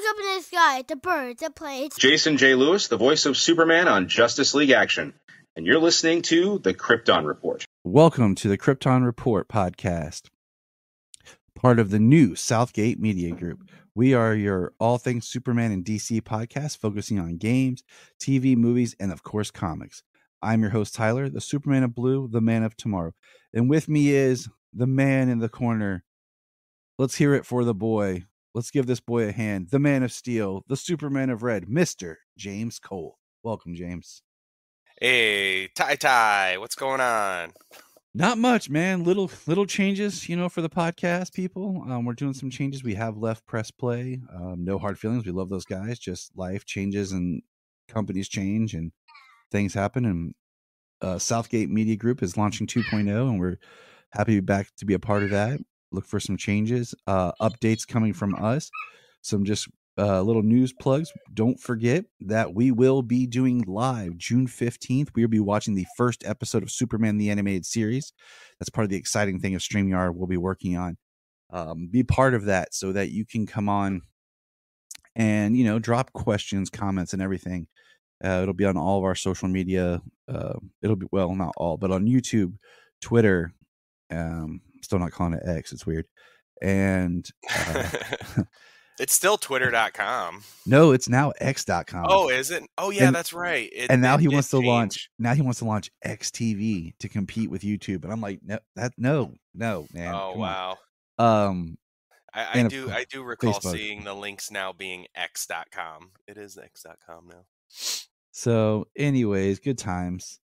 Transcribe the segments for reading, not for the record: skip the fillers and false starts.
up in the sky, the birds, the planes. Jason J. Lewis, the voice of Superman on Justice League Action. And you're listening to the Krypton Report. Welcome to the Krypton Report podcast, part of the new Southgate Media Group. We are your all things Superman and DC podcast, focusing on games, TV, movies, and of course, comics. I'm your host, Tyler, the Superman of Blue, the man of tomorrow. And with me is the man in the corner. Let's hear it for the boy. Let's give this boy a hand. The man of steel, the Superman of red, Mr. James Cole. Welcome, James. Hey, Ty, what's going on? Not much, man. Little changes, for the podcast people. We're doing some changes. We have left Press Play. No hard feelings. We love those guys. Just life changes and companies change and things happen. And Southgate Media Group is launching 2.0, and we're happy to be back to be a part of that. Look for some changes, updates coming from us, some just little news plugs. Don't forget that we will be doing live June 15th. We will be watching the first episode of Superman the Animated Series. That's part of the exciting thing of StreamYard we'll be working on. Be part of that so that you can come on and, drop questions, comments, and everything. It'll be on all of our social media. It'll be, well, not all, but on YouTube, Twitter, still not calling it X. It's weird. And it's still twitter.com. No, it's now x.com. Oh, is it? Oh yeah, that's right. Now he wants to launch XTV to compete with YouTube. And I'm like, no, man. Oh, wow. I do recall Facebook. seeing the links now being x.com. It is x.com now. So anyways, good times.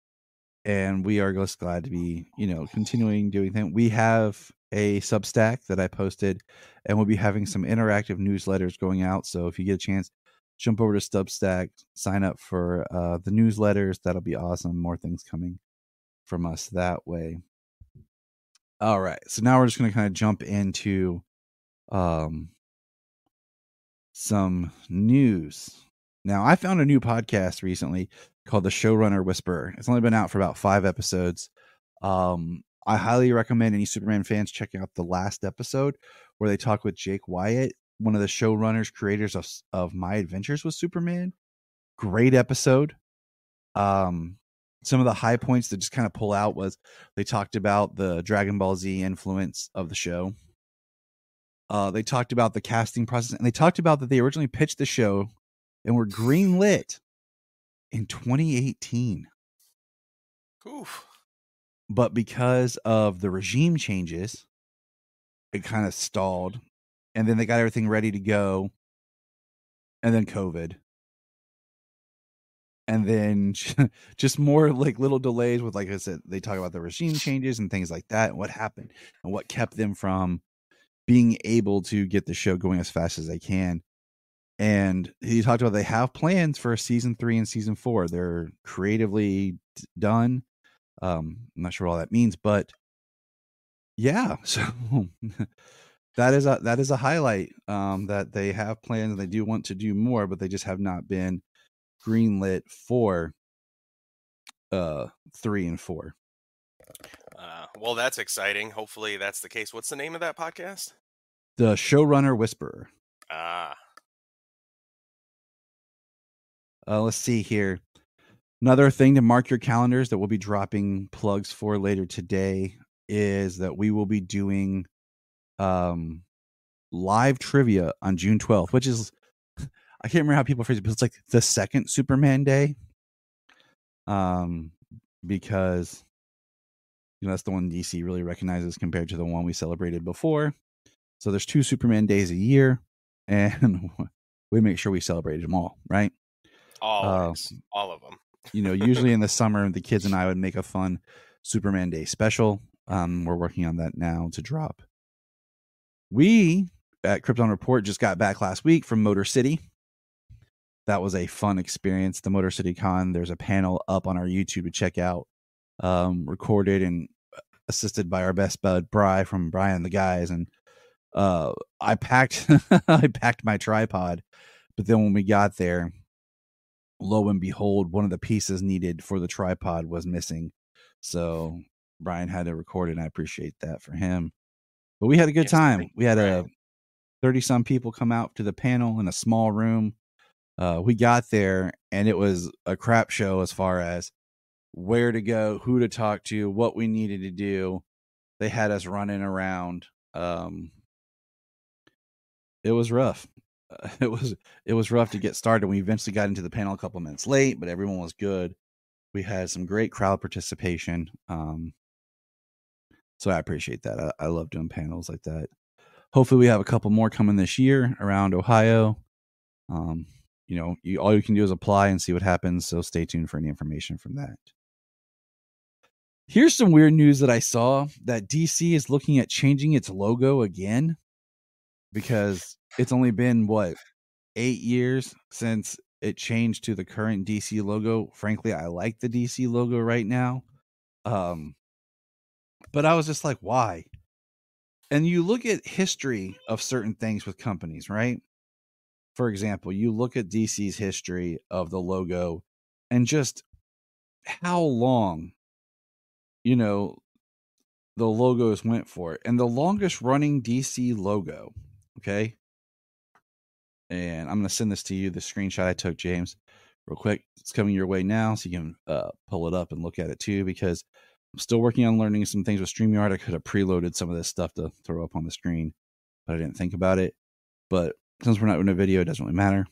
And we are just glad to be, continuing doing things. We have a Substack that I posted, and we'll be having some interactive newsletters going out. So if you get a chance, jump over to Substack, sign up for the newsletters. That'll be awesome. More things coming from us that way. All right. So now we're just going to kind of jump into some news. Now, I found a new podcast recently called The Showrunner Whisperer. It's only been out for about 5 episodes. I highly recommend any Superman fans check out the last episode where they talk with Jake Wyatt, one of the showrunners, creators of My Adventures with Superman. Great episode. Some of the high points that just kind of pull out was they talked about the Dragon Ball Z influence of the show. They talked about the casting process, and they talked about that they originally pitched the show and were greenlit in 2018. Oof. But because of the regime changes, it kind of stalled. And then they got everything ready to go. And then COVID. And then just more like little delays with, like I said, they talk about the regime changes and things like that and what happened and what kept them from being able to get the show going as fast as they can. And he talked about they have plans for season 3 and season 4. They're creatively done. I'm not sure what all that means, but yeah, so that is a highlight, that they have plans and they do want to do more, but they just have not been greenlit for 3 and 4. Well, that's exciting. Hopefully that's the case. What's the name of that podcast? The Showrunner Whisperer. Let's see here. Another thing to mark your calendars that we'll be dropping plugs for later today is that we will be doing live trivia on June 12th, which is, I can't remember how people phrase it, but it's like the second Superman Day. Because that's the one DC really recognizes compared to the one we celebrated before. So there's 2 Superman days a year, and we make sure we celebrate them all, right? Always, all of them. Usually in the summer, the kids and I would make a fun Superman Day special. We're working on that now to drop. We at Krypton Report just got back last week from Motor City. That was a fun experience. The Motor City Con, there's a panel up on our YouTube to check out, recorded and assisted by our best bud, Bry from Brian and the Guys. And I packed my tripod, but then when we got there, lo and behold, one of the pieces needed for the tripod was missing. So Brian had to record it, and I appreciate that for him. But we had a good time. We had 30-some people come out to the panel in a small room. We got there, and it was a crap show as far as where to go, who to talk to, what we needed to do. They had us running around. It was rough. It was rough to get started. We eventually got into the panel a couple minutes late, but everyone was good. We had some great crowd participation. So I appreciate that. I love doing panels like that. Hopefully we have a couple more coming this year around Ohio. All you can do is apply and see what happens. So stay tuned for any information from that. Here's some weird news that I saw that DC is looking at changing its logo again because it's only been 8 years since it changed to the current DC logo. Frankly, I like the DC logo right now. But I was just like, why? And you look at history of certain things with companies, right? For example, you look at DC's history of the logo and just how long, the logos went for it. And the longest running DC logo, okay? And I'm going to send this to you, the screenshot I took, James, real quick. It's coming your way now, so you can pull it up and look at it too, because I'm still working on learning some things with StreamYard. I could have preloaded some of this stuff to throw up on the screen, but I didn't think about it. But since we're not in a video, it doesn't really matter.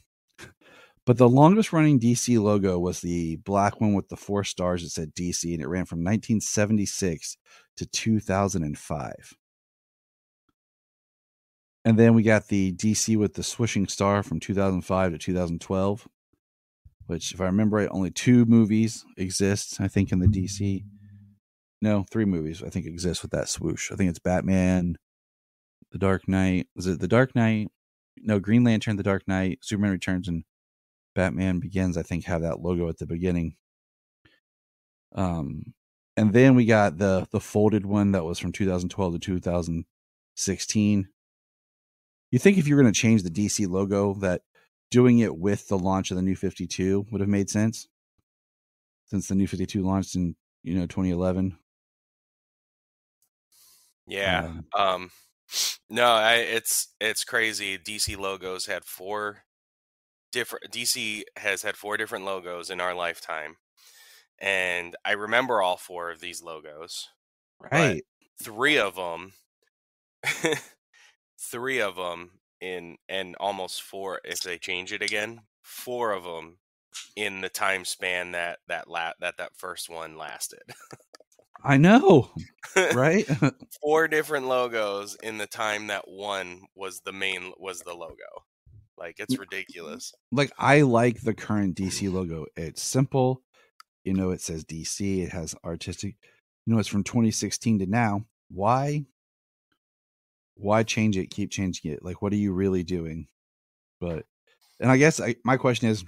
But the longest running DC logo was the black one with the 4 stars that said DC, and it ran from 1976 to 2005. And then we got the DC with the swishing star from 2005 to 2012, which, if I remember right, only 2 movies exist, I think, in the DC. No, 3 movies, I think, exist with that swoosh. I think it's Batman, The Dark Knight. Was it The Dark Knight? No, Green Lantern, The Dark Knight, Superman Returns, and Batman Begins, I think, have that logo at the beginning. And then we got the folded one that was from 2012 to 2016. You think if you were going to change the DC logo, that doing it with the launch of the New 52 would have made sense, since the New 52 launched in 2011. Yeah. No, it's crazy. DC logos had 4 different. DC has had 4 different logos in our lifetime, and I remember all 4 of these logos. Right. But 3 of them, 3 of them and almost 4 if they change it again. 4 of them in the time span that first one lasted. I know, right? 4 different logos in the time that one was the logo. Like, it's ridiculous. Like, I like the current DC logo. It's simple. It says DC. It has artistic. It's from 2016 to now. Why change it? Keep changing it. Like, what are you really doing? And I guess my question is,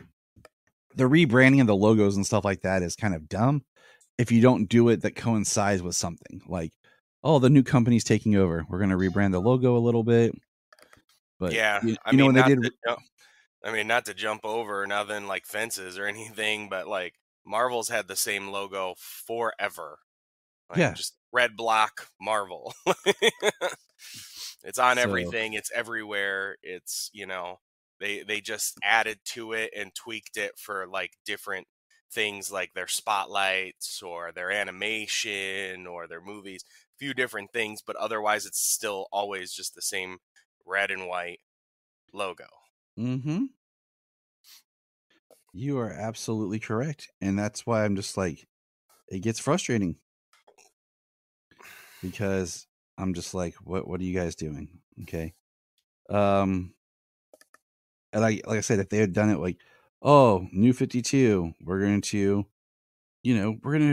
the rebranding of the logos and stuff like that is kind of dumb if you don't do it that coincides with something like, oh, the new company's taking over, we're going to rebrand the logo a little bit. But yeah, when they did, not to jump over nothing like fences or anything, but like Marvel's had the same logo forever. Like, yeah, just red block Marvel. It's on everything. It's everywhere. It's, they just added to it and tweaked it for like different things, like their spotlights or their animation or their movies, a few different things, but otherwise it's still always just the same red and white logo. Mm-hmm. You are absolutely correct. And that's why I'm just like, it gets frustrating, because I'm just like, what are you guys doing? Okay. And like I said, if they had done it like, oh, New 52, we're going to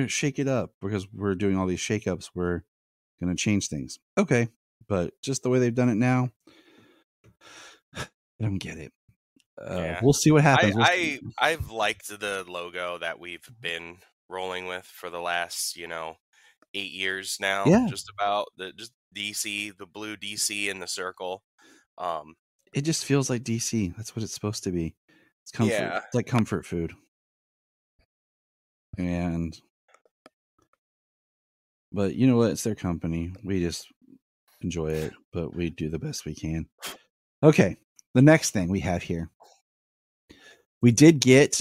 shake it up because we're doing all these shakeups. We're going to change things. Okay. But just the way they've done it now, I don't get it. Yeah. We'll see what happens. I've liked the logo that we've been rolling with for the last, 8 years now. Yeah. Just about just DC, the blue DC in the circle. It just feels like DC. That's what it's supposed to be. It's comfort. Yeah. It's like comfort food. But you know what? It's their company. We just enjoy it, but we do the best we can. Okay, the next thing we have here, we did get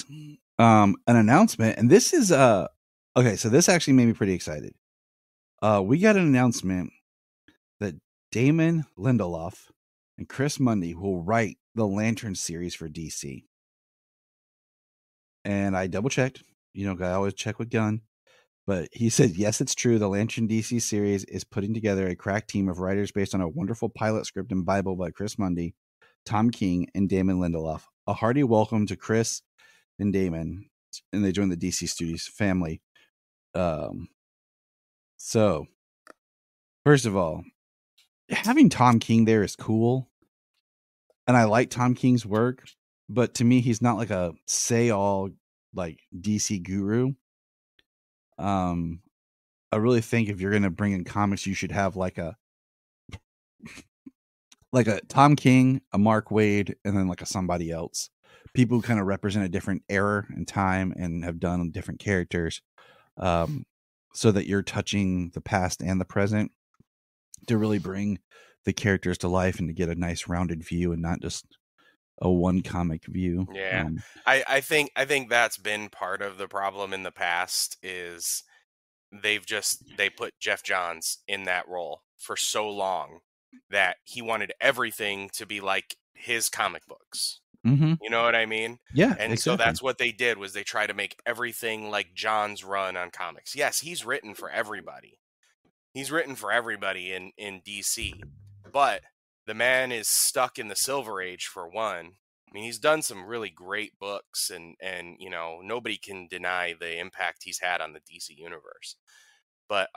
an announcement, and this is okay. So this actually made me pretty excited. We got an announcement that Damon Lindelof and Chris Mundy will write the Lantern series for DC. And I double checked. You know, I always check with Gunn. But he said, yes, it's true. The Lantern DC series is putting together a crack team of writers based on a wonderful pilot script and Bible by Chris Mundy, Tom King, and Damon Lindelof. A hearty welcome to Chris and Damon. And they joined the DC Studios family. So, first of all, having Tom King there is cool. And I like Tom King's work. But to me, he's not like a say-all like DC guru. I really think if you're going to bring in comics, you should have like a Tom King, a Mark Waid, and then like a somebody else. People who kind of represent a different era and time and have done different characters, so that you're touching the past and the present to really bring the characters to life and to get a nice rounded view and not just a one comic view. Yeah, I think that's been part of the problem in the past is they put Jeff Johns in that role for so long that he wanted everything to be like his comic books. Mm-hmm. You know what I mean? Yeah, and exactly. So that's what they did was they try to make everything like John's run on comics. Yes, he's written for everybody. He's written for everybody in DC, but the man is stuck in the Silver Age for one. I mean, he's done some really great books, and you know, nobody can deny the impact he's had on the DC universe. But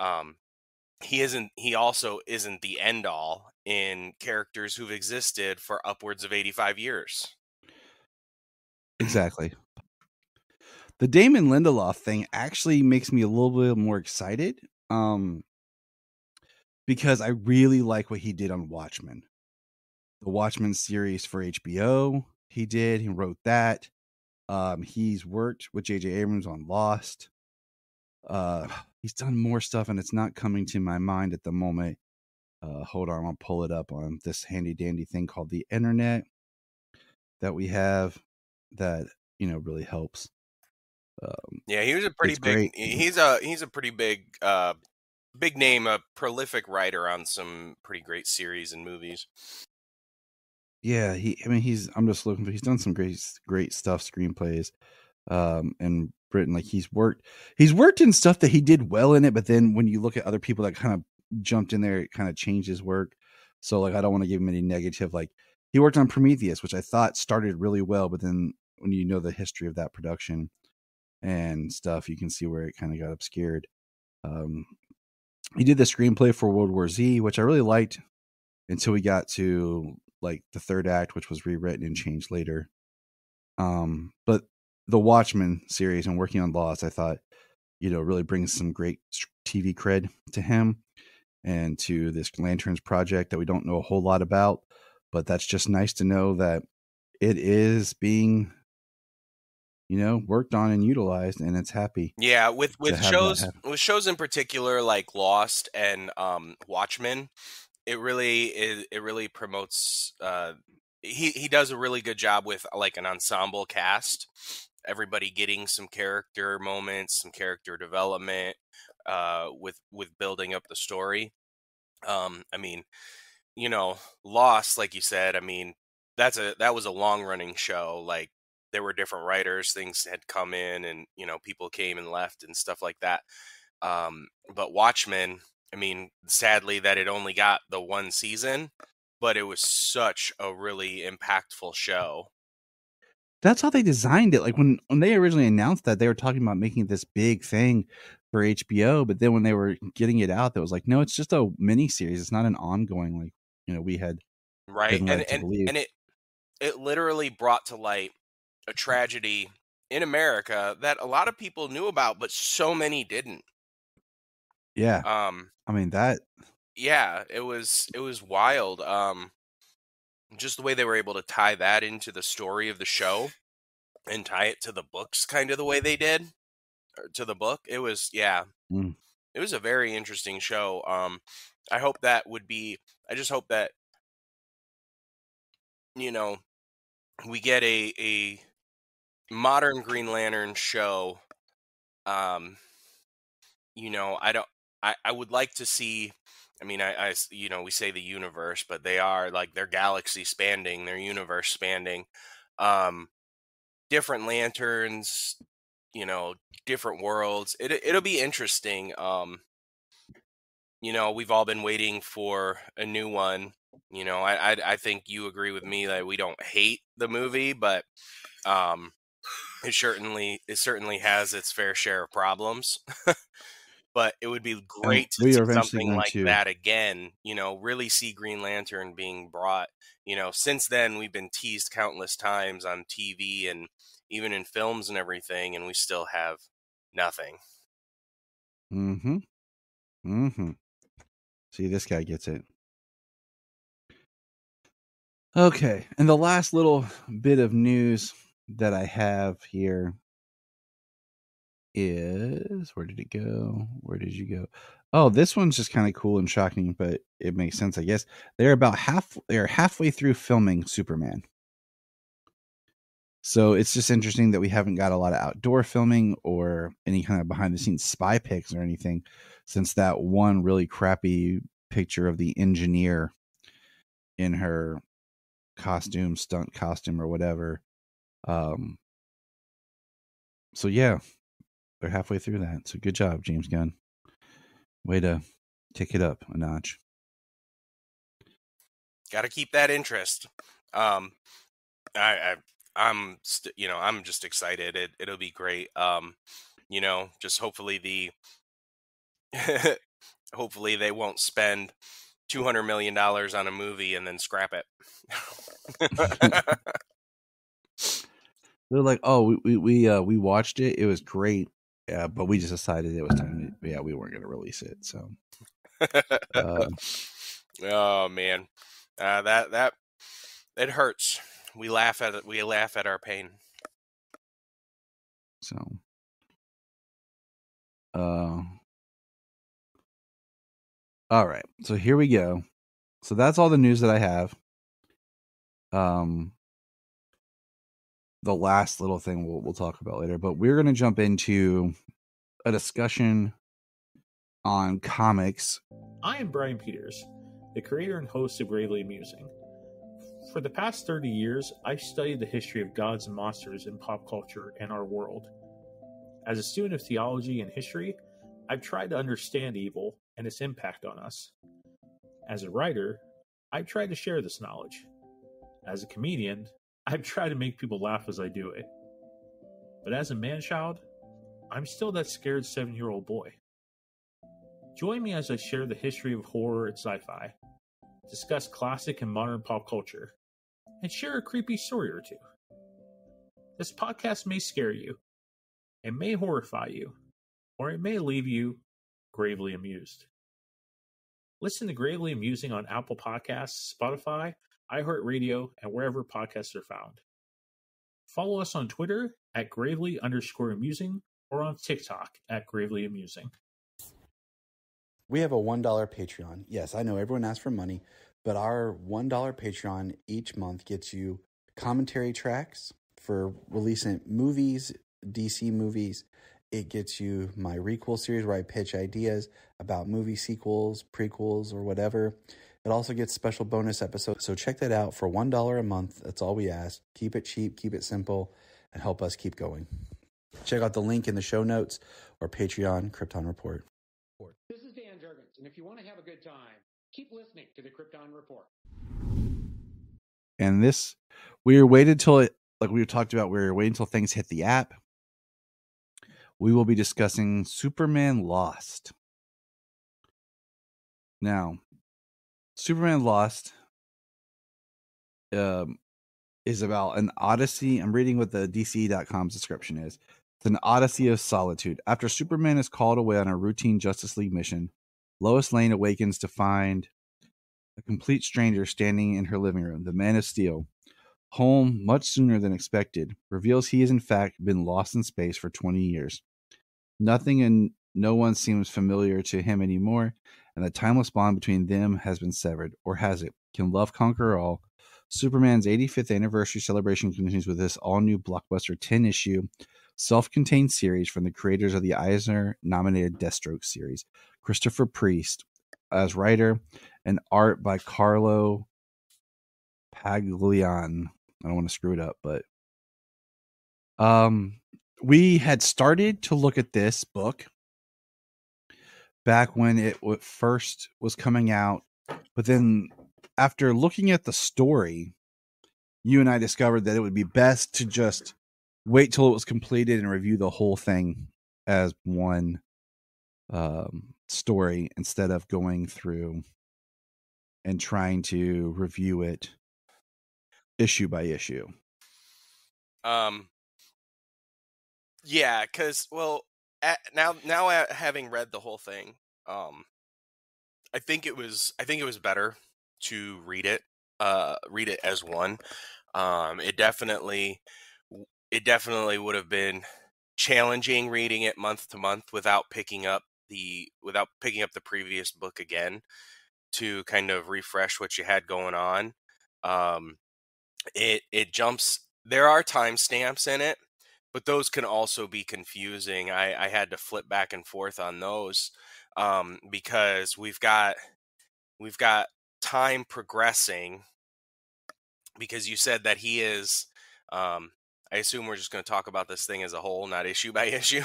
he also isn't the end all in characters who've existed for upwards of 85 years. Exactly. The Damon Lindelof thing actually makes me a little bit more excited, because I really like what he did on Watchmen. The Watchmen series for HBO, he wrote that. He's worked with J.J. Abrams on Lost. He's done more stuff, and it's not coming to my mind at the moment. Hold on, I'll pull it up on this handy dandy thing called the internet that we have that, you know, really helps. Yeah, he was a pretty big. He's a pretty big big name, a prolific writer on some pretty great series and movies. Yeah, I'm just looking for. He's done some great stuff, screenplays, and written. Like he's worked in stuff that he did well in it, but then when you look at other people that kind of jumped in there, it kind of changed his work. So like, I don't want to give him any negative. Like he worked on Prometheus, which I thought started really well, but then when you know the history of that production and stuff, you can see where it kind of got obscured. He did the screenplay for World War Z, which I really liked until we got to like the third act, which was rewritten and changed later. But the Watchmen series and working on Lost, I thought, you know, really brings some great TV cred to him and to this Lanterns project that we don't know a whole lot about, but that's just nice to know that it is being, you know, worked on and utilized, and it's happy. Yeah, with shows in particular like Lost and Watchmen, it really promotes. He does a really good job with like an ensemble cast, everybody getting some character moments, some character development, with building up the story. I mean, you know, Lost, like you said, I mean, that was a long running show. Like there were different writers, things had come in, and you know, people came and left and stuff like that. But Watchmen, I mean, sadly that it only got the one season, but it was such a really impactful show. That's how they designed it. Like when they originally announced that, they were talking about making this big thing for HBO, but then when they were getting it out, that was like, no, it's just a mini series. It's not an ongoing, like, you know, we had right. been led to believe. And it literally brought to light a tragedy in America that a lot of people knew about, but so many didn't. Yeah. I mean that. Yeah, it was wild. Just the way they were able to tie that into the story of the show and tie it to the books kind of the way they did, or to the book. It was, yeah. It was a very interesting show. I just hope that you know, we get a modern Green Lantern show. You know, I would like to see. I mean, you know, we say the universe, but they are like they're galaxy spanning, they're universe spanning. Um, Different lanterns, you know, different worlds. It'll be interesting. You know, we've all been waiting for a new one. You know, I think you agree with me that we don't hate the movie, but um, it certainly has its fair share of problems. But it would be And great to we see are eventually something going like to. that again. You know, really see Green Lantern being brought. You know, since then we've been teased countless times on TV and even in films and everything, and we still have nothing. Mm-hmm. Mm-hmm. See, this guy gets it. Okay, and the last little bit of news that I have here is, where did it go? Where did you go? Oh, this one's just kind of cool and shocking, but it makes sense, I guess. They're halfway through filming Superman. So it's just interesting that we haven't got a lot of outdoor filming or any kind of behind the scenes spy pics or anything since that one really crappy picture of the engineer in her stunt costume or whatever. So yeah, they're halfway through that. So good job, James Gunn. Way to kick it up a notch. Got to keep that interest. I'm you know, I'm just excited. It'll be great. You know, just hopefully hopefully they won't spend $200 million on a movie and then scrap it. They're like, oh, we watched it. It was great, but we just decided it was time. We weren't going to release it. So, oh man, that it hurts. We laugh at it. We laugh at our pain. So, all right. So here we go. So that's all the news that I have. The last little thing we'll talk about later, but we're going to jump into a discussion on comics. I am Brian Peters, the creator and host of Gravely Amusing. For the past 30 years, I've studied the history of gods and monsters in pop culture and our world. As a student of theology and history, I've tried to understand evil and its impact on us. As a writer, I've tried to share this knowledge. As a comedian, I've tried to make people laugh as I do it. But as a man-child, I'm still that scared 7-year-old boy. Join me as I share the history of horror and sci-fi, discuss classic and modern pop culture, and share a creepy story or two. This podcast may scare you, it may horrify you, or it may leave you gravely amused. Listen to Gravely Amusing on Apple Podcasts, Spotify, iHeartRadio, and wherever podcasts are found. Follow us on Twitter at gravely_amusing or on TikTok at gravely amusing. We have a $1 Patreon. Yes, I know everyone asks for money, but our $1 Patreon each month gets you commentary tracks for releasing movies, DC movies. It gets you my Requel series where I pitch ideas about movie sequels, prequels, or whatever. It also gets special bonus episodes. So check that out for $1 a month. That's all we ask. Keep it cheap, keep it simple, and help us keep going. Check out the link in the show notes or Patreon Krypton Report. This is Dan Jurgens, and if you want to have a good time, keep listening to the Krypton Report. And this, we were waited till it, like we talked about, we were waiting until things hit the app. We will be discussing Superman Lost. Now, Superman Lost is about an odyssey. I'm reading what the DC.com's description is. It's an odyssey of solitude. After Superman is called away on a routine Justice League mission, Lois Lane awakens to find a complete stranger standing in her living room. The Man of Steel, home much sooner than expected, reveals he has in fact been lost in space for 20 years. Nothing and no one seems familiar to him anymore, and the timeless bond between them has been severed. Or has it? Can love conquer all? Superman's 85th anniversary celebration continues with this all-new blockbuster 10-issue self-contained series from the creators of the Eisner-nominated Deathstroke series. Christopher Priest as writer, and art by Carlo Paglian. I don't want to screw it up, but we had started to look at this book back when it first was coming out, but then after looking at the story, you and I discovered that it would be best to just wait till it was completed and review the whole thing as one story instead of going through and trying to review it issue by issue. Yeah, because now having read the whole thing, I think it was better to read it as one. It definitely would have been challenging reading it month to month without picking up the previous book again to kind of refresh what you had going on. It jumps. There are timestamps in it, but those can also be confusing. I had to flip back and forth on those because we've got time progressing, because you said that he is I assume we're just going to talk about this thing as a whole, not issue by issue.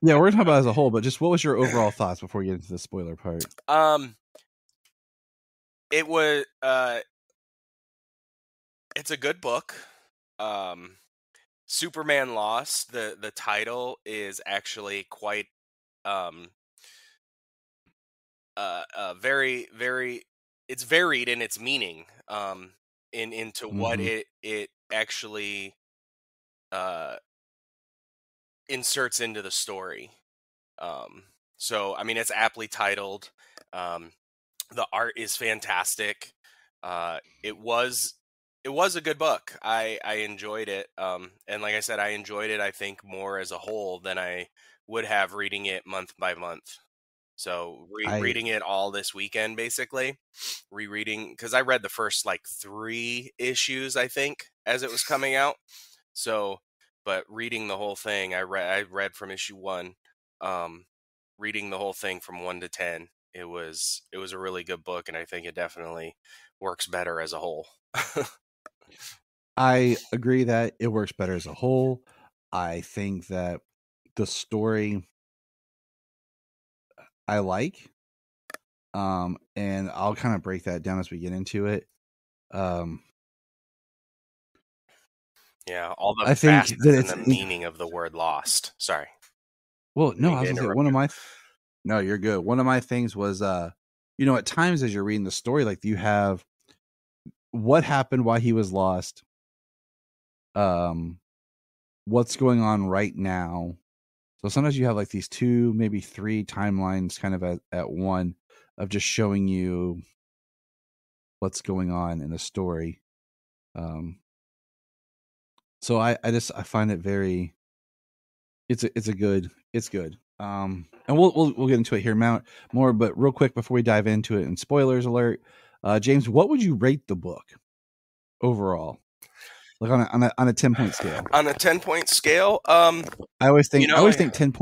Yeah, we're going to talk about it as a whole, but just what was your overall thoughts before we get into the spoiler part? It was it's a good book. Superman Lost, the title is actually quite very, very, it's varied in its meaning into what it actually inserts into the story. So I mean, it's aptly titled. The art is fantastic. It was a good book. I enjoyed it. And like I said, I enjoyed it, I think, more as a whole than I would have reading it month by month. So reading it all this weekend, basically, rereading, because I read the first like 3 issues, I think, as it was coming out. So, but reading the whole thing, I read from issue 1, reading the whole thing from 1 to 10. It was a really good book, and I think it definitely works better as a whole. I agree that it works better as a whole. I think that the story I like, and I'll kind of break that down as we get into it. Yeah, all the I think facets that and the meaning of the word lost. Sorry. Well, no, I was gonna say one of my. No, you're good. One of my things was, at times as you're reading the story, like you have what happened, why he was lost, what's going on right now. So sometimes you have like these 2, maybe 3 timelines kind of at one of just showing you what's going on in the story. So I find it very, it's good. And we'll get into it here more, but real quick before we dive into it, and spoilers alert, James, what would you rate the book overall? Like on a 10-point scale. On a 10-point scale, I always think 10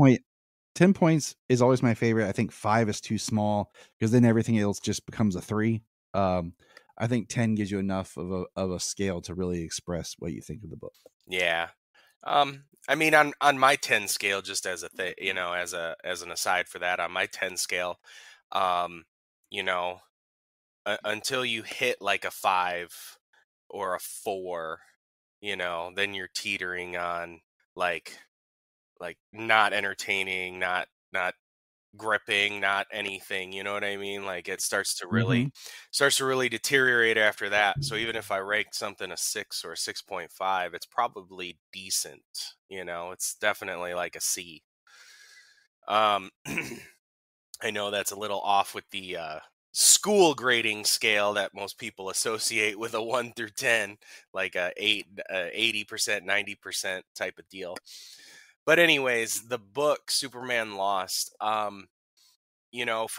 points is always my favorite. I think 5 is too small because then everything else just becomes a 3. I think 10 gives you enough of a scale to really express what you think of the book. Yeah. I mean, on my 10 scale, just as as an aside for that, on my 10 scale, until you hit like a 5 or a 4, then you're teetering on like not entertaining, not gripping, not anything, you know what I mean? Like it starts to really deteriorate after that. So even if I ranked something a 6 or a 6.5, it's probably decent. It's definitely like a C. I know that's a little off with the school grading scale that most people associate with a 1 through 10, like a 80%, 90% type of deal. But anyways, the book Superman Lost, from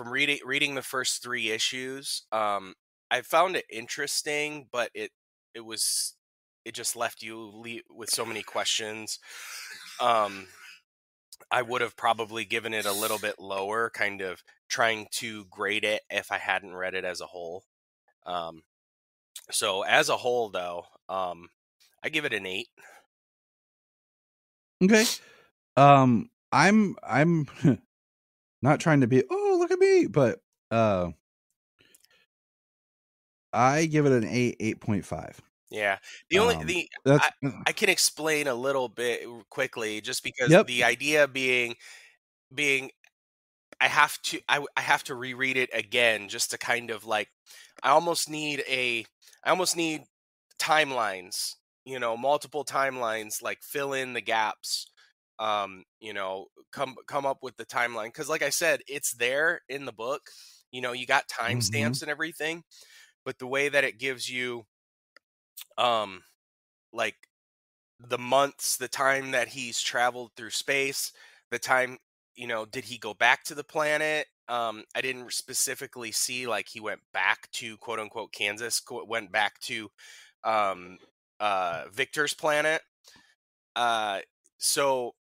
reading the first 3 issues, I found it interesting, but it just left you with so many questions. I would have probably given it a little bit lower, kind of trying to grade it if I hadn't read it as a whole. So as a whole, though, I give it an 8. Okay. I'm not trying to be, oh, look at me, but I give it an 8.5. Yeah. That's I can explain a little bit quickly, just because Yep. the idea being I have to reread it again, just to kind of like, I almost need timelines, multiple timelines, like fill in the gaps, come up with the timeline, because like I said, it's there in the book, you got timestamps and everything, but the way that it gives you like the months, the time that he's traveled through space, the time, did he go back to the planet? I didn't specifically see like he went back to quote unquote Kansas, went back to Victor's planet. So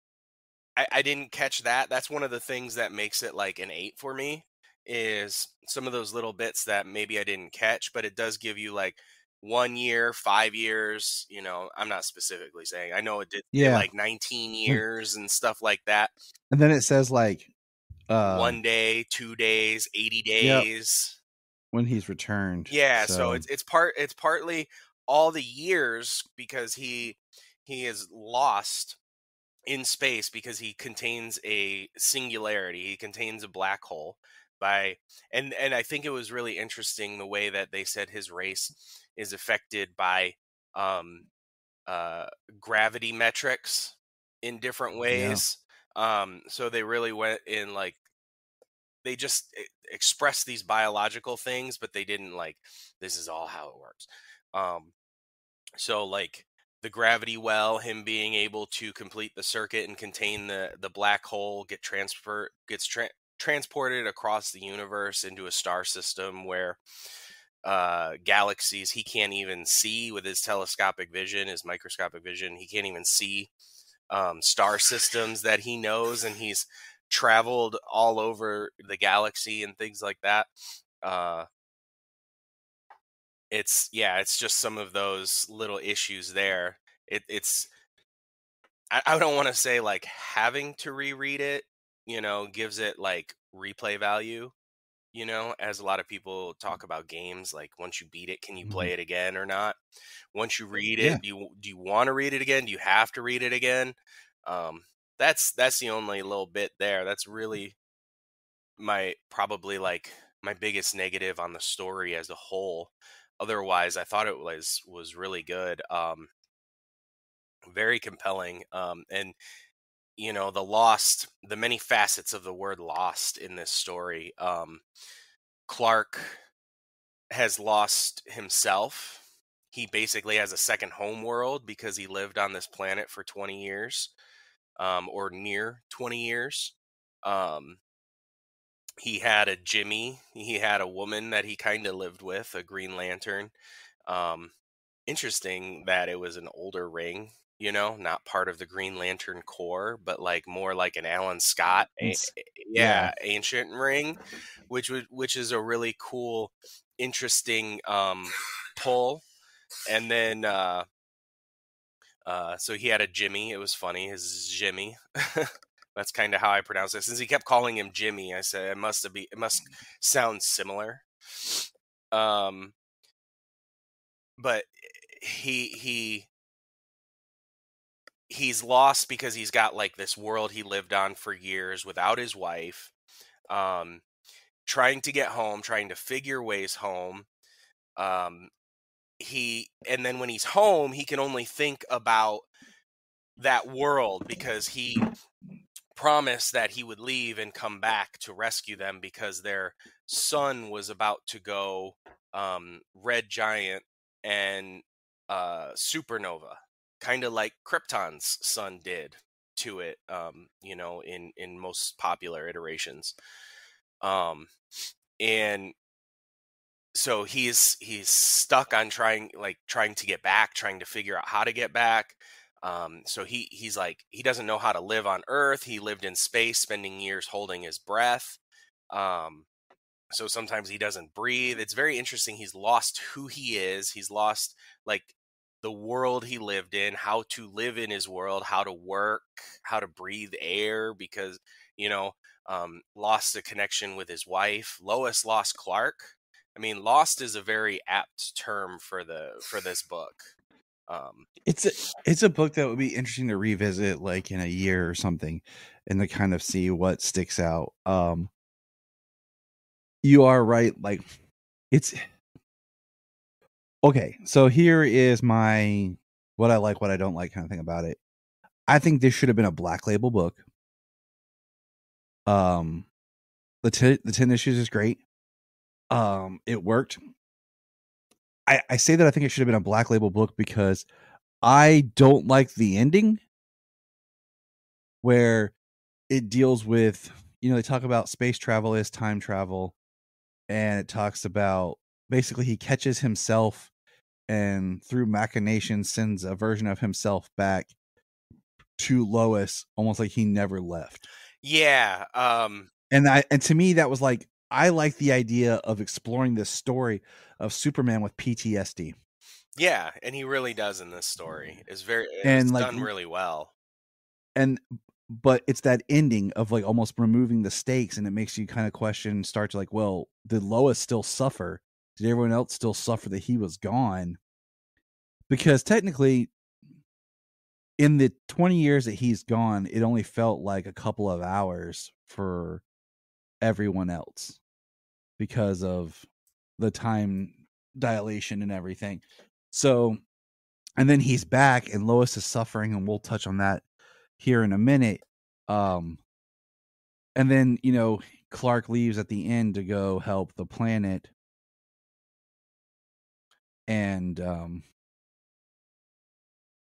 I didn't catch that. That's one of the things that makes it like an 8 for me, is some of those little bits that maybe I didn't catch, but it does give you like 1 year, 5 years, I'm not specifically saying. I know it did say like 19 years and stuff like that. And then it says like 1 day, 2 days, 80 days. When he's returned. Yeah, so it's partly all the years, because he is lost in space because he contains a singularity. He contains a black hole. And I think it was really interesting the way that they said his race is affected by gravity metrics in different ways. So they really went in, like, they just expressed these biological things, but they didn't like, this is all how it works. So like the gravity well, him being able to complete the circuit and contain the black hole, gets transported across the universe into a star system where galaxies he can't even see with his telescopic vision, his microscopic vision. He can't even see star systems that he knows, and he's traveled all over the galaxy and things like that. It's just some of those little issues there. I don't want to say like having to reread it, gives it like replay value, as a lot of people talk about games, like once you beat it, can you play it again or not? Once you read it, do you want to read it again? Do you have to read it again? That's the only little bit there. That's really probably like my biggest negative on the story as a whole. Otherwise, I thought it was really good. Very compelling. And the many facets of the word lost in this story. Clark has lost himself. He basically has a second home world because he lived on this planet for 20 years, or near 20 years. He had a Jimmy. He had a woman that he kind of lived with, a Green Lantern. Interesting that it was an older ring, not part of the Green Lantern Corps, but like more like an Alan Scott, ancient ring, which is a really cool, interesting pull. And then so he had a Jimmy. It was funny, his Jimmy. That's kind of how I pronounce it. Since he kept calling him Jimmy, I said it must sound similar. But he's lost because he's got like this world he lived on for years without his wife, trying to get home, trying to figure ways home. And then when he's home, he can only think about that world because he promised that he would leave and come back to rescue them because their son was about to go red giant and supernova, kind of like Krypton's son did to it, in most popular iterations. And so he's stuck on trying to get back, trying to figure out how to get back. So he's like, he doesn't know how to live on Earth. He lived in space, spending years holding his breath. So sometimes he doesn't breathe. It's very interesting. He's lost who he is. He's lost like the world he lived in, how to live in his world, how to work, how to breathe air, because, lost a connection with his wife. Lois lost Clark. I mean, lost is a very apt term for this book. It's a book that would be interesting to revisit like in a year or something, and to kind of see what sticks out. You are right. Like, it's okay. So here is my what I like, what I don't like kind of thing about it. I think this should have been a Black Label book. The 10 issues is great. It worked. I say that I think it should have been a Black Label book because I don't like the ending where it deals with, they talk about space travel is time travel, and it talks about basically he catches himself and through machination sends a version of himself back to Lois, almost like he never left. Yeah. And to me, that was like, I like the idea of exploring this story of Superman with PTSD. Yeah, and he really does in this story. It's done really well. But it's that ending of like almost removing the stakes, and it makes you kind of question, start to like, well, did Lois still suffer? Did everyone else still suffer that he was gone? Because technically, in the 20 years that he's gone, it only felt like a couple of hours for everyone else because of the time dilation and everything. So, and then he's back and Lois is suffering, and we'll touch on that here in a minute. And then, Clark leaves at the end to go help the planet. And,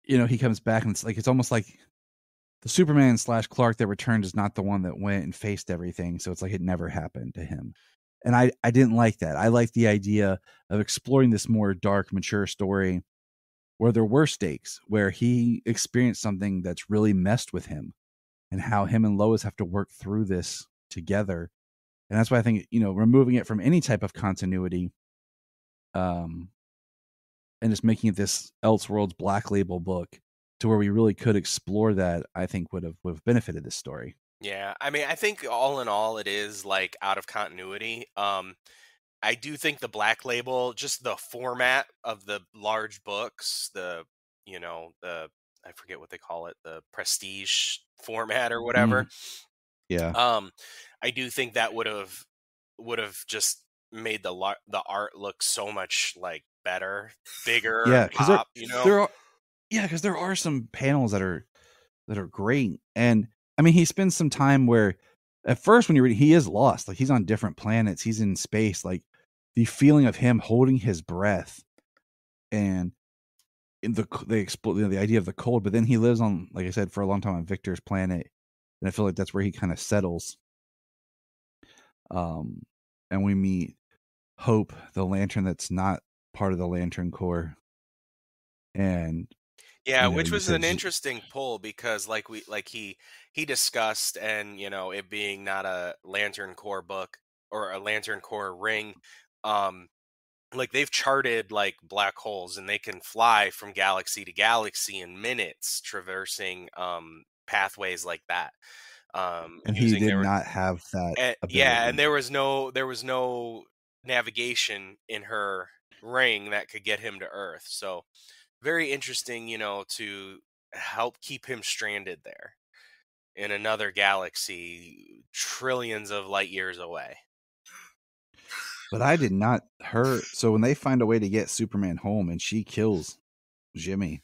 he comes back and it's almost like the Superman / Clark that returned is not the one that went and faced everything. So it's like it never happened to him. And I didn't like that. I like the idea of exploring this more dark, mature story where there were stakes, where he experienced something that's really messed with him, and how him and Lois have to work through this together. And that's why I think, removing it from any type of continuity, and just making it this Elseworlds Black Label book to where we really could explore that, I think would have benefited this story. Yeah, I mean, I think all in all, it is like out of continuity. I do think the Black Label, just the format of the large books, I forget what they call it, the prestige format or whatever. Yeah. I do think that would have just made the art look so much like better, bigger. Yeah, because because there are some panels that are great, and I mean, he spends some time where at first when you read, he is lost, like he's on different planets, he's in space, like the feeling of him holding his breath, and in the idea of the cold. But then he lives on, like I said, for a long time on Victor's planet, and I feel like that's where he kind of settles. And we meet Hope, the Lantern that's not part of the Lantern Corps, and which was an interesting pull, because he discussed, and it being not a Lantern Corps book or a Lantern Corps ring, like they've charted like black holes, and they can fly from galaxy to galaxy in minutes, traversing pathways like that. And he did not have that ability. Yeah, and there was no navigation in her ring that could get him to Earth. So very interesting, to help keep him stranded there in another galaxy, trillions of light years away. But I did not hurt. So when they find a way to get Superman home and she kills Jimmy,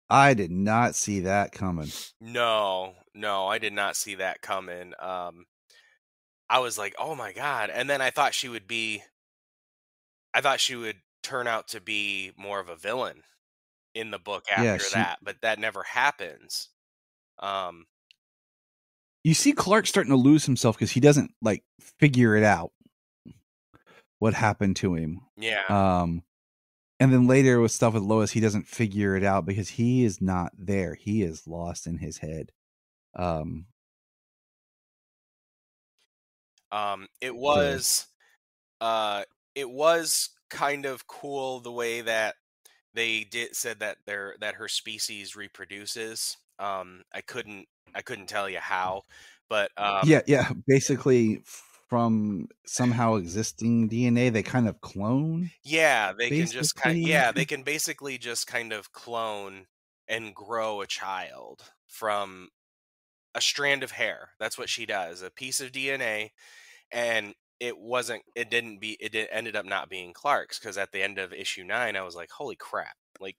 I did not see that coming. No, I did not see that coming. I was like, oh my God. And then I thought she would turn out to be more of a villain in the book after that, but that never happens. You see Clark starting to lose himself because he doesn't like figure it out. what happened to him. Yeah. And then later with stuff with Lois, he doesn't figure it out because he is not there. He is lost in his head. It So was it was kind of cool the way that they said that her species reproduces. I couldn't tell you how, but yeah, basically from somehow existing DNA, they kind of clone. yeah, they can just Basically, they can basically just kind of clone and grow a child from a strand of hair. That's what she does, a piece of DNA. And it ended up not being Clark's, because at the end of issue 9 I was like, holy crap, like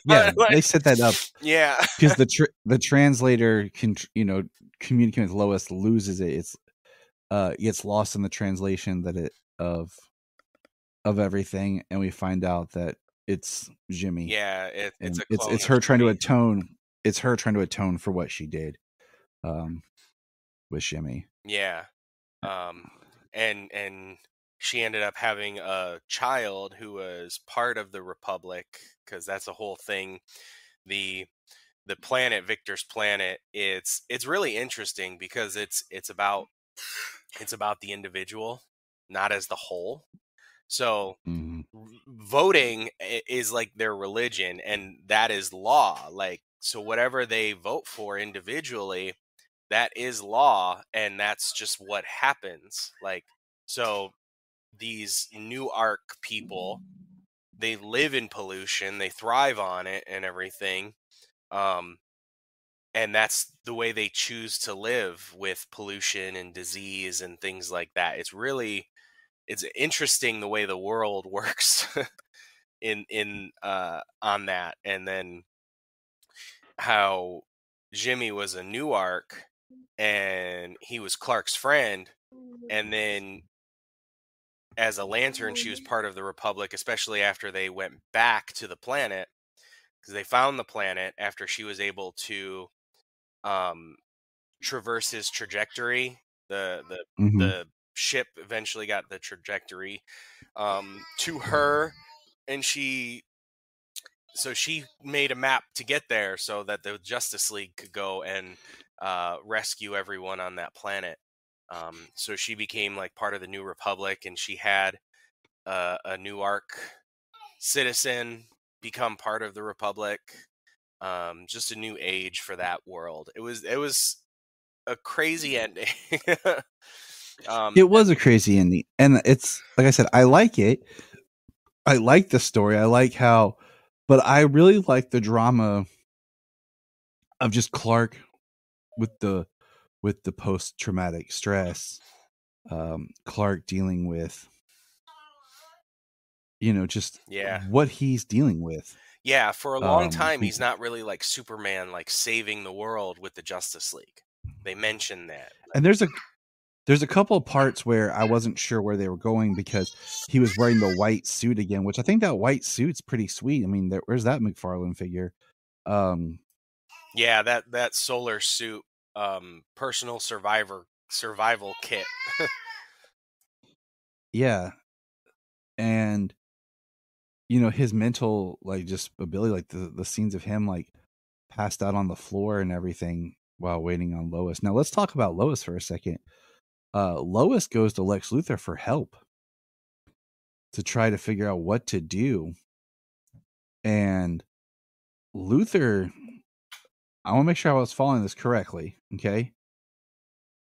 yeah, like, they set that up yeah. because the translator can communicate with Lois, loses it. It's gets lost in the translation of everything, and we find out that it's Jimmy. Yeah, it's and a clone it's of her trying to Jimmy. atone. It's her trying to atone for what she did, with Jimmy. Yeah. And she ended up having a child who was part of the Republic, because that's a whole thing. The planet, Victor's planet, it's really interesting because it's about the individual, not as the whole. So Mhm. voting is like their religion, and that is law. Like, so whatever they vote for individually, that is law, and that's just what happens. Like, so these new arc people, they live in pollution, they thrive on it and everything. And that's the way they choose to live, with pollution and disease and things like that. It's interesting the way the world works in on that. And then how Jimmy was a new arc and he was Clark's friend, and then as a Lantern she was part of the Republic, especially after they went back to the planet, because they found the planet after she was able to traverse his trajectory. The ship eventually got the trajectory to her, and she made a map to get there so that the Justice League could go and rescue everyone on that planet. So she became like part of the New Republic, and she had a new arc citizen become part of the Republic. Just a new age for that world. It was a crazy ending. It was a crazy ending, and it's like I said, I like it. I like the story. I like how, but I really like the drama of just Clark with the post traumatic stress. Clark dealing with, just Yeah. what he's dealing with. Yeah, for a long time he's not really like Superman, like saving the world with the Justice League. They mentioned that. And there's a couple of parts where I wasn't sure where they were going, because he was wearing the white suit again, which I think that white suit's pretty sweet. I mean, where's that McFarlane figure? Yeah, that solar suit, personal survival kit. Yeah. And his mental, like, just ability, like the scenes of him like passed out on the floor and everything while waiting on Lois. Now let's talk about Lois for a second. Lois goes to Lex Luthor for help to try to figure out what to do. And Luthor, I want to make sure I was following this correctly. Okay.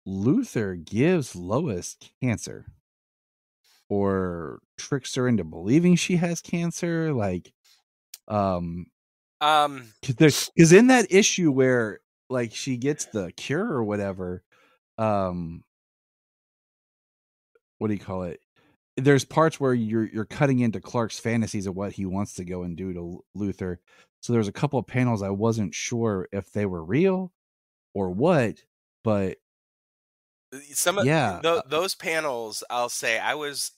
Luthor gives Lois cancer, or tricks her into believing she has cancer. Like, because in that issue where like she gets the cure or whatever, what do you call it? There's parts where you're cutting into Clark's fantasies of what he wants to go and do to Luthor. So there's a couple of panels I wasn't sure if they were real or what, but some of yeah, those panels, I'll say, I was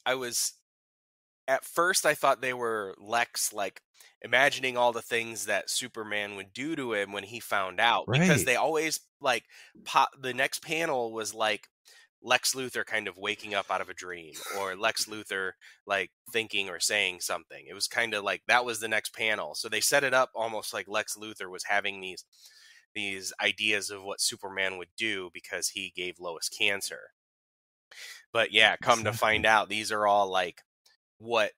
at first I thought they were Lex, like, imagining all the things that Superman would do to him when he found out, because right. they always like the next panel was like Lex Luthor kind of waking up out of a dream, or Lex Luthor like thinking or saying something. It was kind of like that was the next panel. So they set it up almost like Lex Luthor was having these ideas of what Superman would do because he gave Lois cancer. But yeah, come to find out, these are all like what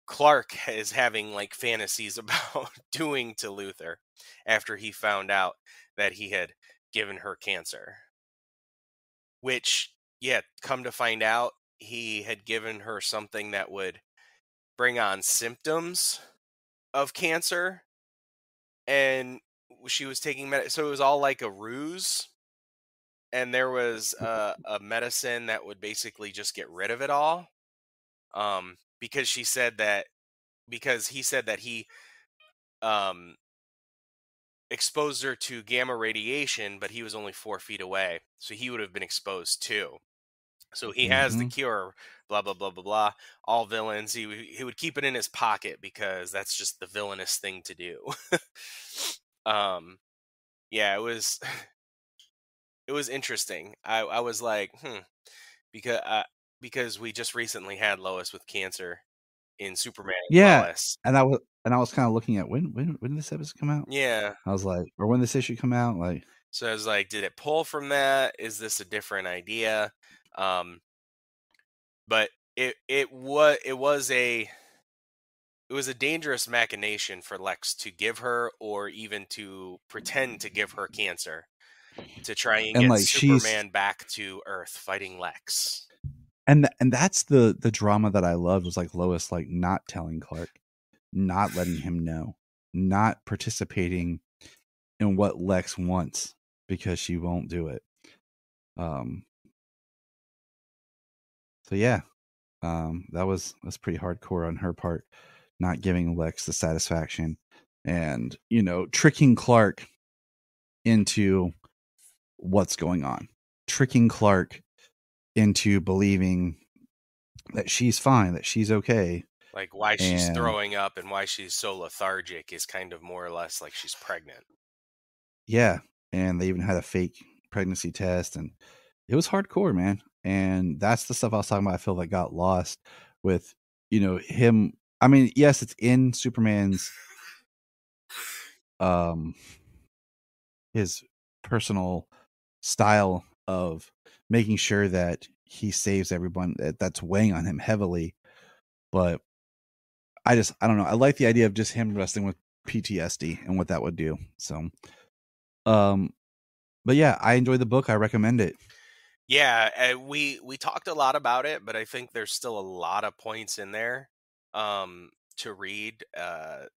Clark is having like fantasies about doing to Luthor after he found out that he had given her cancer. Which, yeah, come to find out, he had given her something that would bring on symptoms of cancer. And she was taking so it was all like a ruse. And there was a medicine that would basically just get rid of it all. Because he said that he exposed her to gamma radiation, but he was only 4 feet away, so he would have been exposed too. So he has the cure, blah blah blah blah blah. All villains, he would keep it in his pocket because that's just the villainous thing to do. Yeah, it was interesting. I was like, because we just recently had Lois with cancer in Superman and Lois. And I was kind of looking at when did this episode come out? Yeah. I was like, or when this issue come out, like. So I was like, did it pull from that? Is this a different idea? But it was a dangerous machination for Lex to give her, or even to pretend to give her cancer, to try and get like Superman back to Earth fighting Lex. And that's the drama that I loved, was like Lois like not telling Clark, not letting him know, not participating in what Lex wants because she won't do it. So yeah, that's pretty hardcore on her part, not giving Lex the satisfaction, and tricking Clark into what's going on, tricking Clark into believing that she's fine, that she's okay. Like why she's throwing up and why she's so lethargic is kind of more or less like she's pregnant. Yeah, and they even had a fake pregnancy test, and it was hardcore, man. And that's the stuff I was talking about. I feel like got lost with, him. I mean, yes, it's in Superman's, his personal style of making sure that he saves everyone that's weighing on him heavily. But I don't know. I like the idea of just him wrestling with PTSD and what that would do. So, but yeah, I enjoyed the book. I recommend it. Yeah, we talked a lot about it, but I think there's still a lot of points in there to read. Like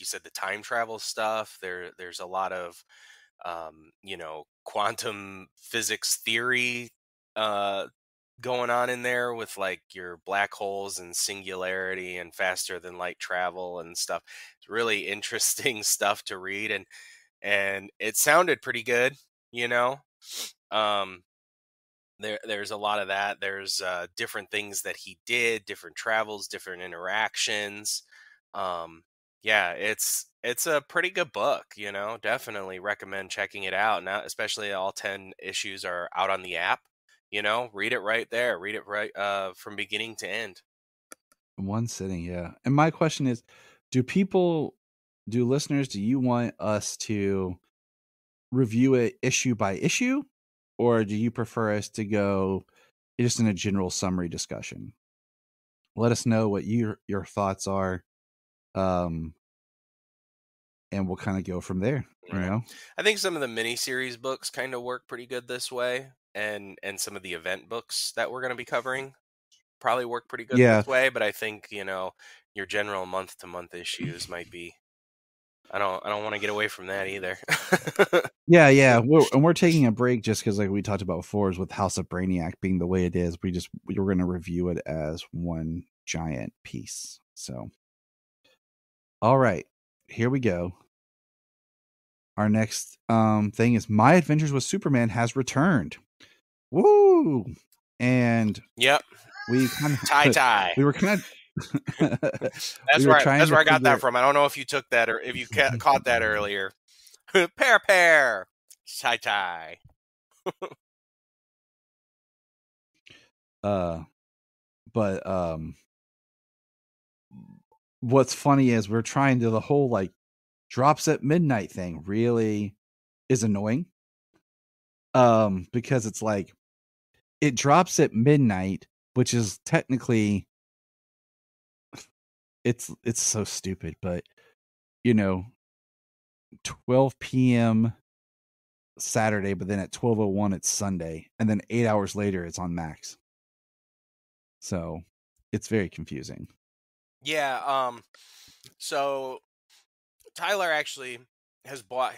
you said, the time travel stuff. There's a lot of quantum physics theory going on in there with like your black holes and singularity and faster than light travel and stuff. It's really interesting stuff to read, and it sounded pretty good, There's a lot of that. There's different things that he did, different travels, different interactions. Yeah, it's a pretty good book, Definitely recommend checking it out. Now, especially all 10 issues are out on the app. Read it right there. Read it right from beginning to end. In one sitting, yeah. And my question is, do listeners, do you want us to review it issue by issue, or do you prefer us to go just in a general summary discussion? Let us know what your thoughts are, and we'll kind of go from there. Right. I think some of the miniseries books kind of work pretty good this way, and some of the event books that we're going to be covering probably work pretty good this way. But I think your general month to month issues might be. I don't want to get away from that either. Yeah. We're taking a break just because, like we talked about before, is with House of Brainiac being the way it is. We're going to review it as one giant piece. So, all right, here we go. Our next thing is My Adventures with Superman has returned. Woo! And yep, we kind of tie. We were kind of. That's where I got that from. I don't know if you took that or if you caught that earlier. Pair, tie. But what's funny is we're trying to the whole like drops at midnight thing really is annoying. Because it's like it drops at midnight, which is technically it's so stupid, but 12 p.m. Saturday, but then at 12:01 it's Sunday, and then 8 hours later it's on Max. So it's very confusing. Yeah. So Tyler actually has bought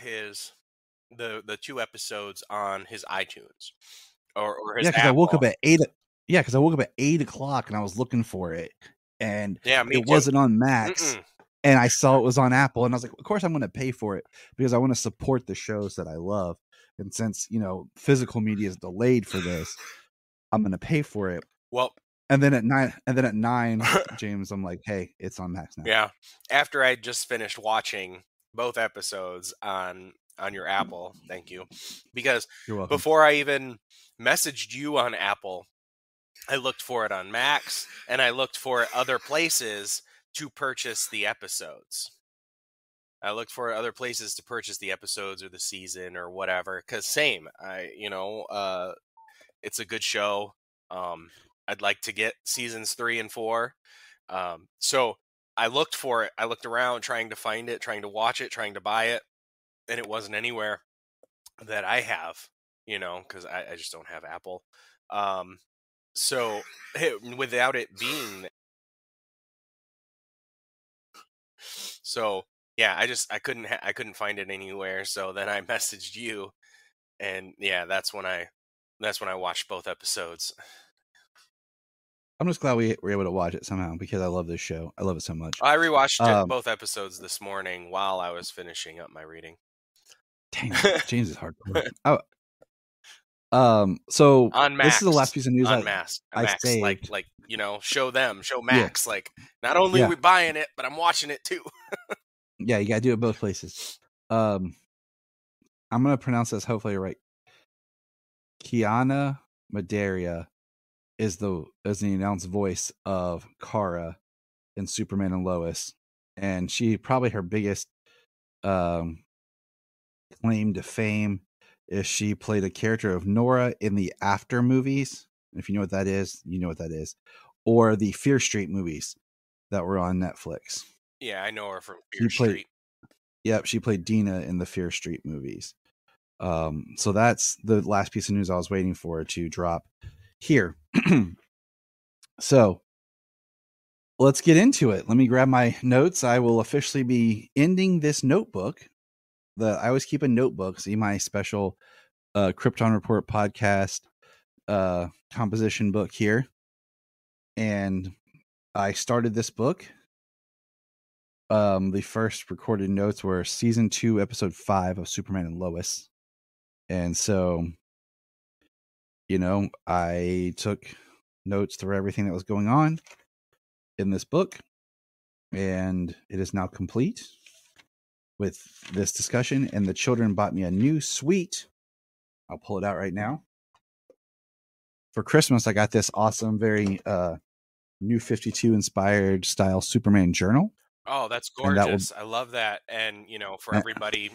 the 2 episodes on his iTunes or his Yeah, because I Apple. woke up at 8. Yeah, because I woke up at 8:00 and I was looking for it, and me it too. wasn't on Max. Mm-mm. And I saw it was on Apple, and I was like, of course I'm going to pay for it because I want to support the shows that I love. And since, physical media is delayed for this, I'm going to pay for it. Well, and then at 9, James, I'm like, hey, it's on Max now. Yeah. After I just finished watching both episodes on your Apple, thank you. Because You're welcome. before I even messaged you on Apple, I looked for it on Max and I looked for it other places to purchase the episodes. I looked for other places to purchase the episodes or the season or whatever. Cause same, it's a good show. I'd like to get seasons 3 and 4. So I looked for it. I looked around trying to find it, trying to watch it, trying to buy it. And it wasn't anywhere that I have, cause I just don't have Apple. So without it being, so yeah, I couldn't find it anywhere. So then I messaged you, and yeah, that's when I watched both episodes. I'm just glad we were able to watch it somehow because I love this show. I love it so much. I rewatched both episodes this morning while I was finishing up my reading. Dang, James is hardcore. So on Max, this is the last piece of news. On Max, saved. like show Max. Yeah. Like not only are we buying it, but I'm watching it too. Yeah, you gotta do it both places. I'm gonna pronounce this hopefully right. Kiana Madeira is the announced voice of Kara in Superman and Lois, and she probably her biggest claim to fame is she played a character of Nora in the After movies. If you know what that is, you know what that is, or the Fear Street movies that were on Netflix. Yeah, I know her from Fear Street. Yep, she played Dina in the Fear Street movies. So that's the last piece of news I was waiting for to drop here. So let's get into it. Let me grab my notes. I will officially be ending this notebook. I always keep a notebook. See my special Krypton Report podcast composition book here. And I started this book. The first recorded notes were season 2, episode 5 of Superman and Lois. And so, I took notes through everything that was going on in this book, and it is now complete with this discussion. And the children bought me a new suite. I'll pull it out right now. For Christmas, I got this awesome, very New 52 inspired style Superman journal. Oh, that's gorgeous. I love that. And, for everybody,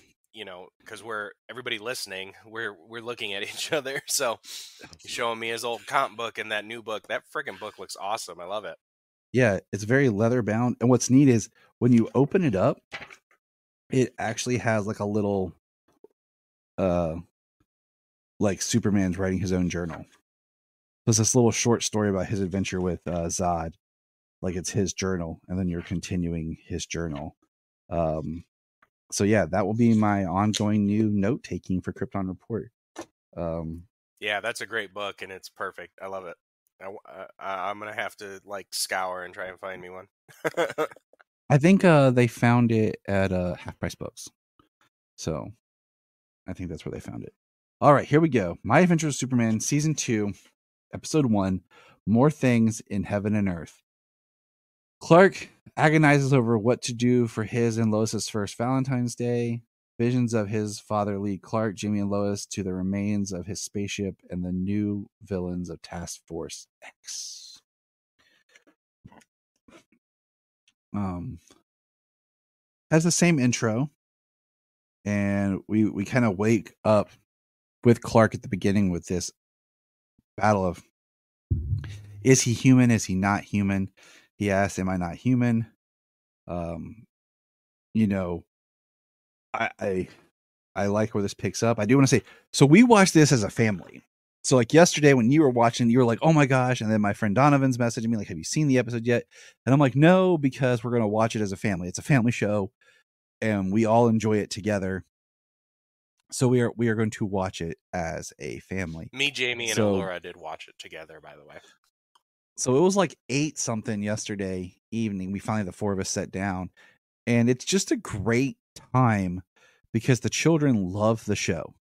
because everybody listening, we're looking at each other. So showing me his old comp book and that new book. That freaking book looks awesome. I love it. Yeah, it's very leather bound. And what's neat is when you open it up, it actually has like a little like Superman's writing his own journal. There's this little short story about his adventure with Zod. Like it's his journal, and then you're continuing his journal. So yeah, that will be my ongoing new note taking for Krypton Report. Yeah, that's a great book, and it's perfect. I love it. I'm gonna have to scour and try and find me one. I think they found it at Half Price Books, so I think that's where they found it. All right, here we go. My Adventures with Superman, Season 2, Episode 1, More Things in Heaven and Earth. Clark agonizes over what to do for his and Lois's first Valentine's Day. Visions of his father lead Clark, Jimmy, and Lois to the remains of his spaceship and the new villains of Task Force X. Has the same intro, and we kind of wake up with Clark at the beginning with this battle of, is he human? Is he not human? He asks, am I not human? You know, I like where this picks up. I do want to say, so we watched this as a family. So like yesterday when you were watching, you were like, oh my gosh. And then my friend Donovan's messaging me like, have you seen the episode yet? And I'm like, no, because we're going to watch it as a family. It's a family show and we all enjoy it together. So we are going to watch it as a family. Me, Jamie, and Laura did watch it together, by the way. So it was like 8 something yesterday evening. We finally, the 4 of us sat down, and it's just a great time because the children love the show.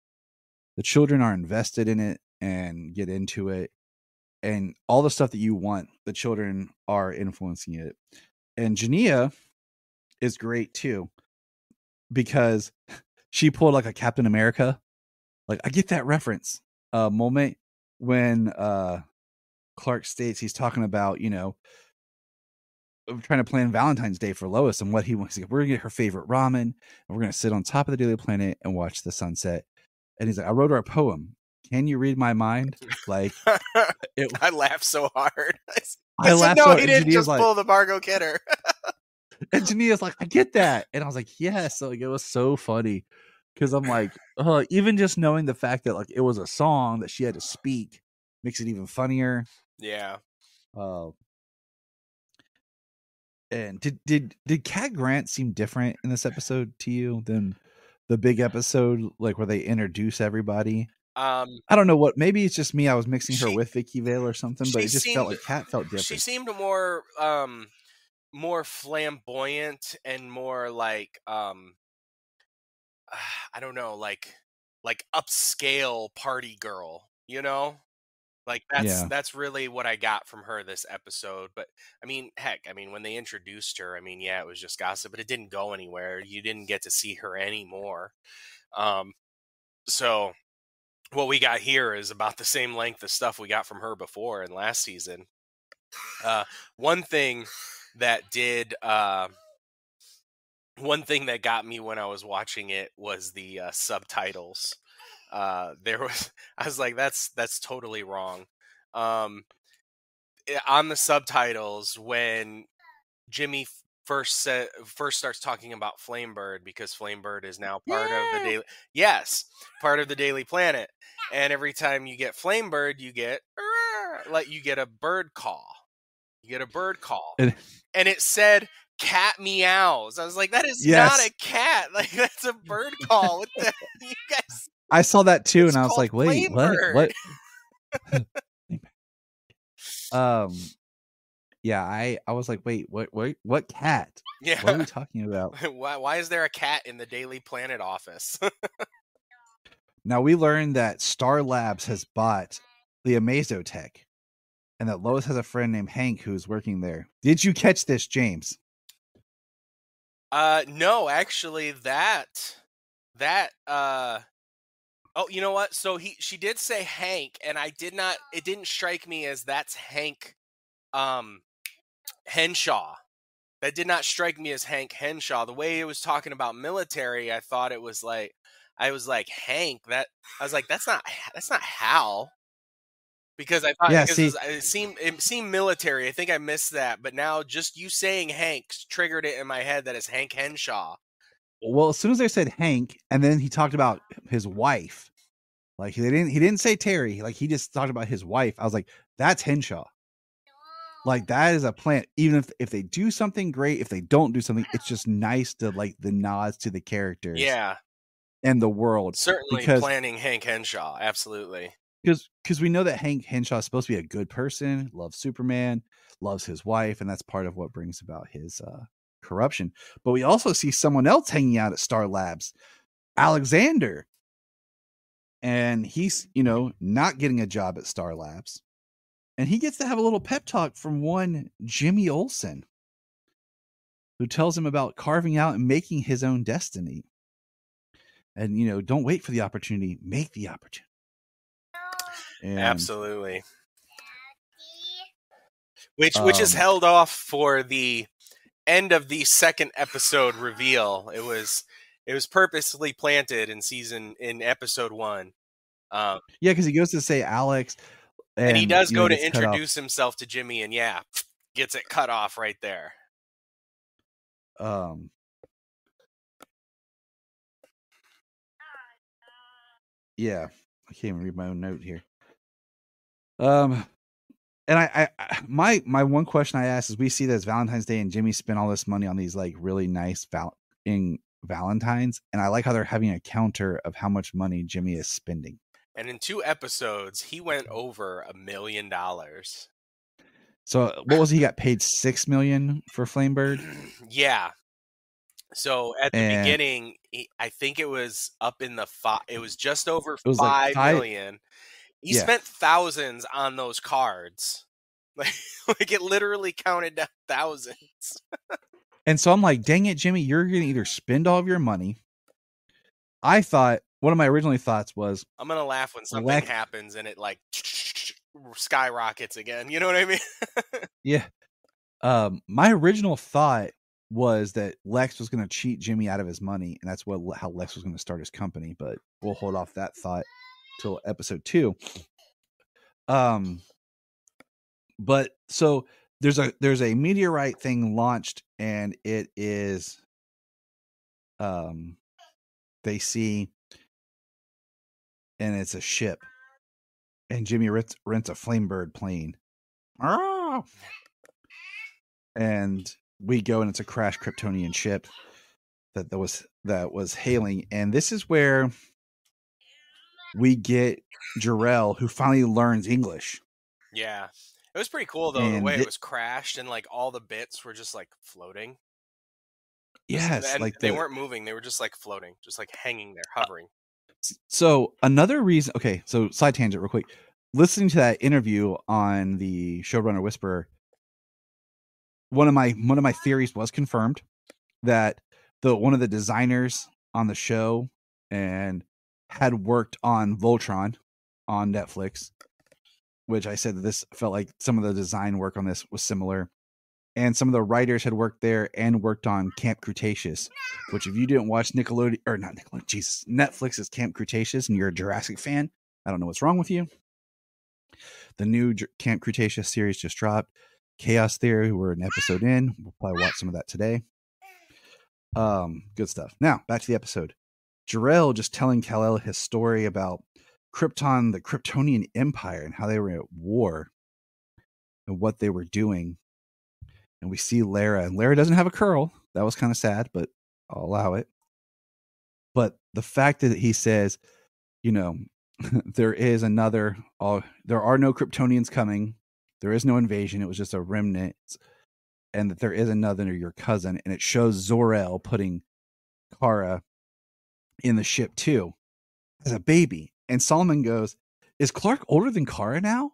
The children are invested in it and get into it, and all the stuff that you want, the children are influencing it. And Jania is great too, because she pulled like a Captain America. Like, I get that reference moment when Clark states he's talking about, you know, trying to plan Valentine's Day for Lois and what he wants. We're gonna get her favorite ramen and we're gonna sit on top of the Daily Planet and watch the sunset. And he's like, I wrote her a poem. Can you read my mind? Like, I laughed so hard. I laughed. No, so he didn't just like, pull the Margot Kidder. And Jania's like, I get that. And I was like, yes. So like, it was so funny. Because I'm like, even just knowing the fact that like it was a song that she had to speak makes it even funnier. Yeah. And did Cat Grant seem different in this episode to you than the big episode, like where they introduce everybody? I don't know what. Maybe it's just me. I was mixing her with Vicky Vale or something, but it just felt like Cat felt different. She seemed more flamboyant and more like I don't know, like upscale party girl, you know? Like that's really what I got from her this episode. But I mean, heck, I mean, when they introduced her, I mean, yeah, it was just gossip, but it didn't go anywhere. You didn't get to see her anymore. So what we got here is about the same length of stuff we got from her before in last season. One thing that got me when I was watching it was the subtitles. I was like, that's totally wrong. On the subtitles, when Jimmy first starts talking about Flamebird, because Flamebird is now part of the Daily Planet, and every time you get Flamebird, you get a bird call. And it said cat meows. I was like, that is not a cat. Like, that's a bird call. What the you guys? I saw that too, and I was like, wait, what? Yeah, I was like, wait, what cat? Yeah. What are we talking about? Why is there a cat in the Daily Planet office? Now we learned that Star Labs has bought the Amazo Tech, and that Lois has a friend named Hank who's working there. Did you catch this, James? No, actually, oh, you know what? So she did say Hank, and it didn't strike me as that's Hank, Henshaw. That did not strike me as Hank Henshaw. The way it was talking about military, I thought it was like, I was like, Hank, I was like, that's not Hal. Because I thought, it seemed military. I think I missed that, but now just you saying Hank triggered it in my head that it's Hank Henshaw. Well, as soon as they said Hank, and then he talked about his wife, like he didn't say Terry, like he just talked about his wife. I was like, that's Henshaw. Like, that is a plant. Even if they do something great, if they don't do something, it's just nice to like the nods to the characters, and the world. Certainly planning Hank Henshaw, absolutely. Because we know that Hank Henshaw is supposed to be a good person, loves Superman, loves his wife, and that's part of what brings about his corruption. But we also see someone else hanging out at Star Labs, Alexander. And he's, not getting a job at Star Labs. And he gets to have a little pep talk from one Jimmy Olsen, who tells him about carving out and making his own destiny. And don't wait for the opportunity, make the opportunity. And, absolutely. Which is held off for the end of the second episode reveal. It was purposely planted in episode 1. Yeah, because he goes to say Alex, and he does go to gets cut off. introduce himself to Jimmy, and gets it cut off right there. Yeah, I can't even read my own note here. And I my one question I asked is, we see that it's Valentine's Day and Jimmy spent all this money on these like really nice Valentines, and I like how they're having a counter of how much money Jimmy is spending. And in 2 episodes, he went over $1 million. So what was he got paid $6 million for Flamebird? Yeah. So at the beginning, I think it was up in the it was just over $5 million. He spent thousands on those cards. Like it literally counted down thousands. And so I'm like, dang it, Jimmy, you're going to either spend all of your money. I thought, one of my original thoughts was, I'm going to laugh when something happens and it like skyrockets again. You know what I mean? Yeah. My original thought was that Lex was going to cheat Jimmy out of his money, and that's how Lex was going to start his company, but we'll hold off that thought till episode 2. But so there's a meteorite thing launched, and it is they see, and it's a ship, and Jimmy rents a Flamebird plane. Ah! And we go, and it's a crashed Kryptonian ship that was hailing, and this is where we get Jor-El, who finally learns English. Yeah, it was pretty cool though, the way it was crashed, and like all the bits were just like floating. Yes, and like they weren't moving; they were just like floating, just like hanging there, hovering. So another reason, okay, so side tangent real quick. Listening to that interview on the Showrunner Whisperer, one of my theories was confirmed, that one of the designers on the show and had worked on Voltron on Netflix, which I said that this felt like some of the design work on this was similar. And some of the writers had worked there and worked on Camp Cretaceous, which if you didn't watch Netflix's Camp Cretaceous and you're a Jurassic fan, I don't know what's wrong with you. The new Camp Cretaceous series just dropped. Chaos Theory, we're an episode in. We'll probably watch some of that today. Good stuff. Now, back to the episode. Jor-El just telling Kal-El his story about Krypton, the Kryptonian Empire, and how they were at war and what they were doing. And we see Lara, and Lara doesn't have a curl. That was kind of sad, but I'll allow it. But the fact that he says, there is another, there are no Kryptonians coming. There is no invasion. It was just a remnant. And that there is another, your cousin. And it shows Zor-El putting Kara in the ship too, as a baby. And Solomon goes, is Clark older than Kara now?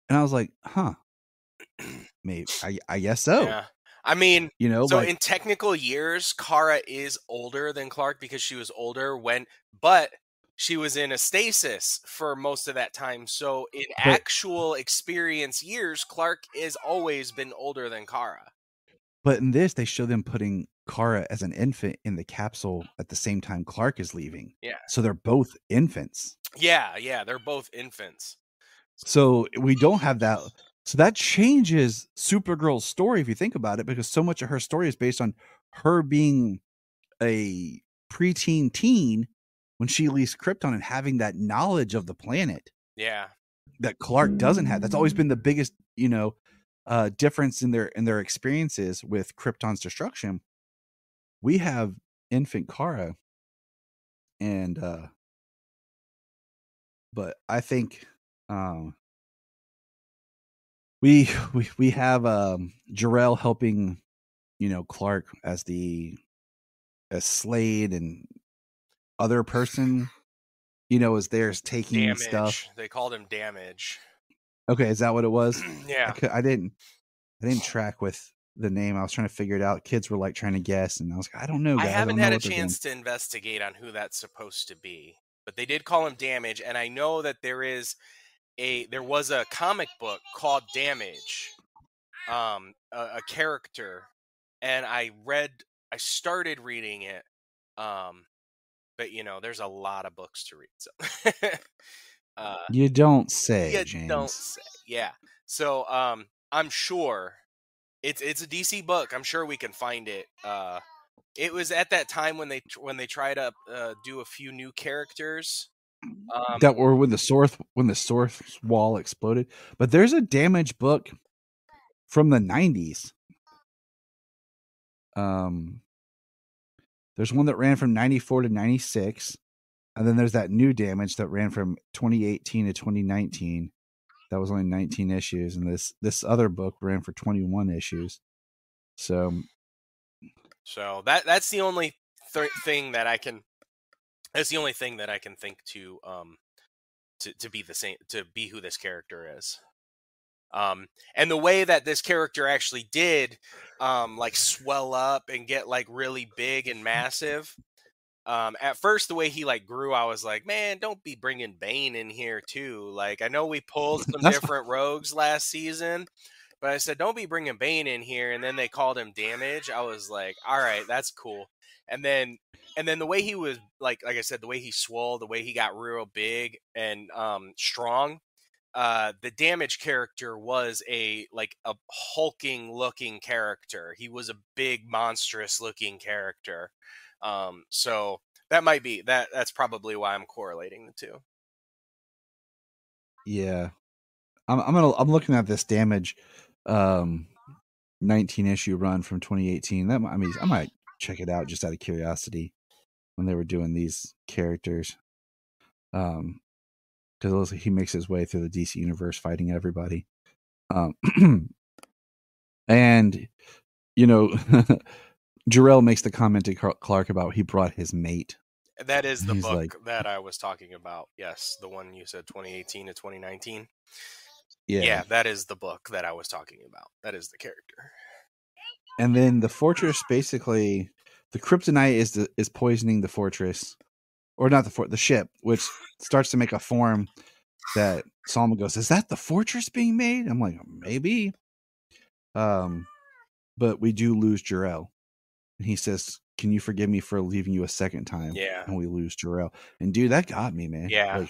And I was like, huh. Maybe. I guess so. Yeah. I mean, so like, in technical years, Kara is older than Clark because she was older but she was in a stasis for most of that time. So in actual experience years, Clark has always been older than Kara. But in this, they show them putting Kara as an infant in the capsule at the same time Clark is leaving. Yeah. So they're both infants. Yeah, they're both infants. So we don't have that. So that changes Supergirl's story if you think about it, because so much of her story is based on her being a preteen teen when she leaves Krypton and having that knowledge of the planet. Yeah. That Clark doesn't have. That's always been the biggest, difference in their experiences with Krypton's destruction. We have infant Kara, and but I think we have Jor-El helping, Clark as Slade and other person, is theirs taking Damage. Stuff. They called him Damage. Okay, is that what it was? Yeah. I didn't track with the name. I was trying to figure it out. Kids were like trying to guess, and I was like, I don't know, guys. I haven't don't know had a what they're doing. chance to investigate on who that's supposed to be, but they did call him Damage, and I know that there was a comic book called Damage, a character, and I started reading it, but there's a lot of books to read, so You don't say, you James. don't say, yeah. So I'm sure it's a DC book. I'm sure we can find it. It was at that time when they tried to do a few new characters. That were when the source wall exploded. But there's a Damage book from the 90s. There's one that ran from 94 to 96, and then there's that new Damage that ran from 2018 to 2019. That was only 19 issues, and this other book ran for 21 issues. So that's the only thing that I can. That's the only thing that I can think to be the same, to be who this character is. And the way that this character actually did, like swell up and get like really big and massive. At first, the way he like grew, I was like, man, don't be bringing Bane in here too. Like, I know we pulled some different rogues last season, but I said, don't be bringing Bane in here. And then they called him Damage. I was like, all right, that's cool. And then the way he was like I said, the way he swole, the way he got real big and strong. The Damage character was a hulking looking character. He was a big, monstrous looking character. So that might be that's probably why I'm correlating the two. Yeah, I'm looking at this Damage 19 issue run from 2018. I might check it out just out of curiosity when they were doing these characters. Because he makes his way through the DC universe fighting everybody. And Jarrell makes the comment to Clark about he brought his mate. That is the book that I was talking about. Yes, the one you said 2018 to 2019. Yeah, that is the book that I was talking about. That is the character. And then the fortress, basically, the kryptonite is poisoning the fortress, or not the ship, which starts to make a form that Salma goes, "Is that the fortress being made?" I'm like, maybe. But we do lose Jarrell. And he says, "Can you forgive me for leaving you a second time?" Yeah. And we lose Jarrell. And dude, that got me, man. Yeah.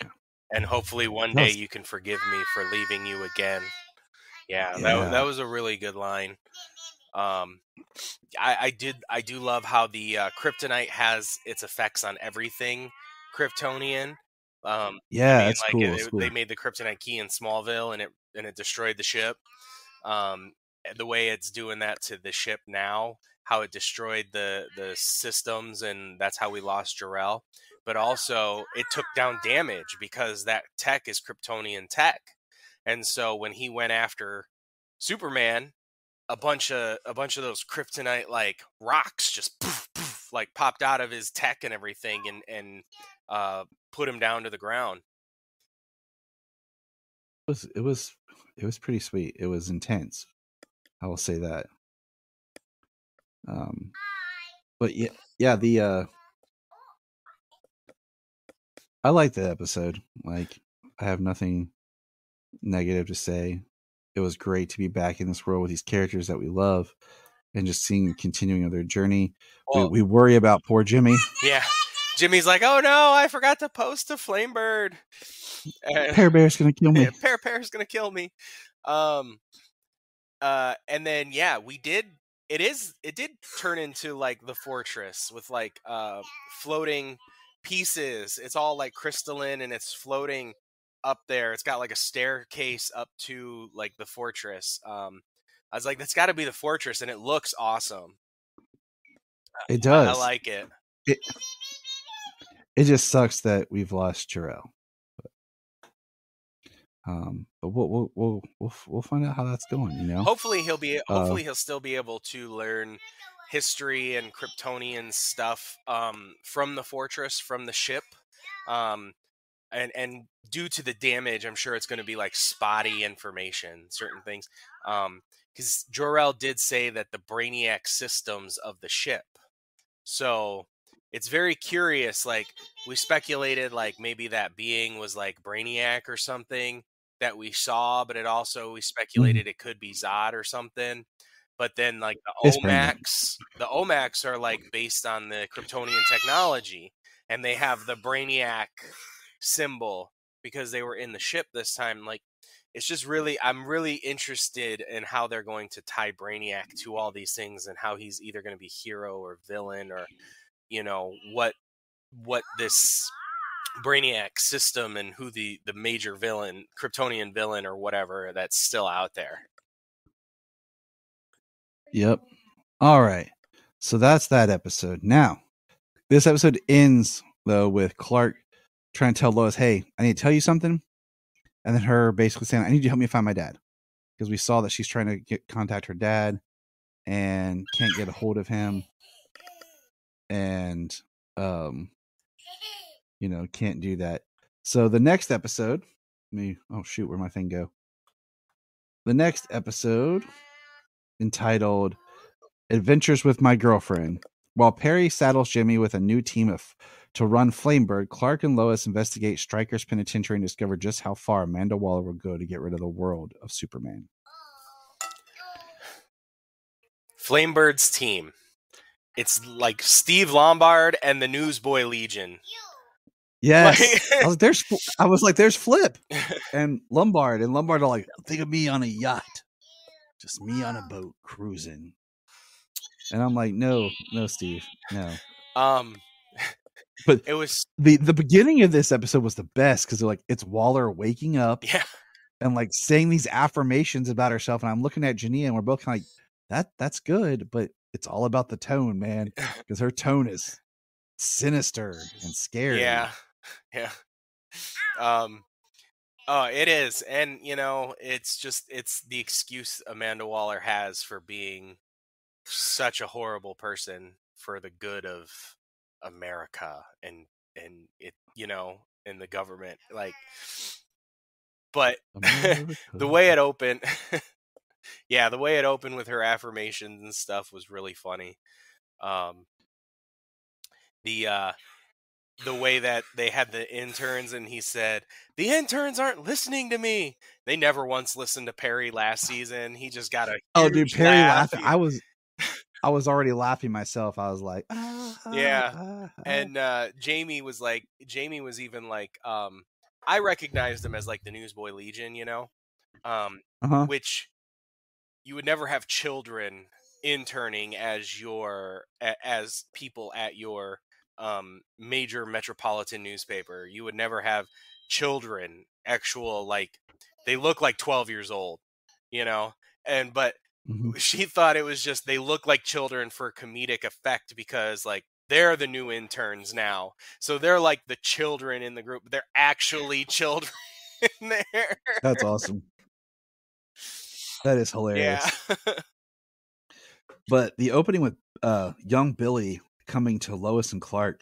And hopefully one day you can forgive me for leaving you again. Yeah. That was a really good line. I do love how the kryptonite has its effects on everything Kryptonian. It's cool. It's cool. They made the kryptonite key in Smallville, and it destroyed the ship. The way it's doing that to the ship now, how it destroyed the systems, and that's how we lost Jarrell. But also, it took down Damage because that tech is Kryptonian tech, and so when he went after Superman, a bunch of those kryptonite like rocks just poof, poof, like popped out of his tech and everything, and put him down to the ground. It was pretty sweet. It was intense. I will say that. But yeah, I liked the episode. Like, I have nothing negative to say. It was great to be back in this world with these characters that we love, and just seeing continuing on their journey. Well, we worry about poor Jimmy. Yeah, Jimmy's like, "Oh no, I forgot to post a Flamebird. Pear Bear's gonna kill me. Yeah, Pear's gonna kill me." And then we did. It did turn into like the fortress with like floating pieces. It's all like crystalline and it's floating up there. It's got like a staircase up to like the fortress. I was like, that's got to be the fortress, and it looks awesome. It does. I like it. It just sucks that we've lost Jarrell. But we'll find out how that's going. Hopefully he'll still be able to learn history and Kryptonian stuff from the fortress, from the ship. And due to the damage, I'm sure it's going to be like spotty information, certain things. because Jor-El did say that the Brainiac systems of the ship. So it's very curious. Like, we speculated like maybe that being was like Brainiac or something that we saw, but it also, we speculated it could be Zod or something. But then like It's Brainiac. the OMACs are like based on the Kryptonian technology, and they have the Brainiac symbol because they were in the ship this time. Like, it's just really, I'm really interested in how they're going to tie Brainiac to all these things, and how he's either going to be hero or villain, or, you know, what this Brainiac system and who the major villain, Kryptonian villain or whatever, that's still out there. Yep. All right. So that's that episode. Now, this episode ends though with Clark trying to tell Lois, "Hey, I need to tell you something," and then her basically saying, "I need you to help me find my dad," because we saw that she's trying to contact her dad and can't get a hold of him, and you know, can't do that. So the next episode, oh shoot, where'd my thing go? The next episode, entitled "Adventures with My Girlfriend." While Perry saddles Jimmy with a new team to run Flamebird, Clark and Lois investigate Stryker's penitentiary and discover just how far Amanda Waller will go to get rid of the world of Superman. Flamebird's team. It's like Steve Lombard and the Newsboy Legion. Yes. I was like, there's Flip and Lombard. And Lombard are like, think of me on a yacht. Just me on a boat cruising. And I'm like, no, Steve, no. But it was the beginning of this episode was the best because they're like, it's Waller waking up, and like saying these affirmations about herself. And I'm looking at Jania, and we're both kind of like, that's good, but it's all about the tone, man, because her tone is sinister and scary. Yeah. Oh, it is, and you know, it's the excuse Amanda Waller has for being such a horrible person for the good of America and it, you know, in the government, like. But the way it opened, the way it opened with her affirmations and stuff was really funny. The way that they had the interns, and he said, "The interns aren't listening to me." They never once listened to Perry last season. He just got a dude, Perry laughing. I was already laughing myself. I was like, And Jamie was even like, I recognized him as like the Newsboy Legion, you know, which you would never have children interning as people at your major metropolitan newspaper. You would never have children like, they look like 12 years old, you know, but she thought it was just, they look like children for comedic effect because like they're the new interns now. So they're like the children in the group. They're actually children in there. That's awesome. That is hilarious. Yeah. But the opening with young Billy coming to Lois and Clark,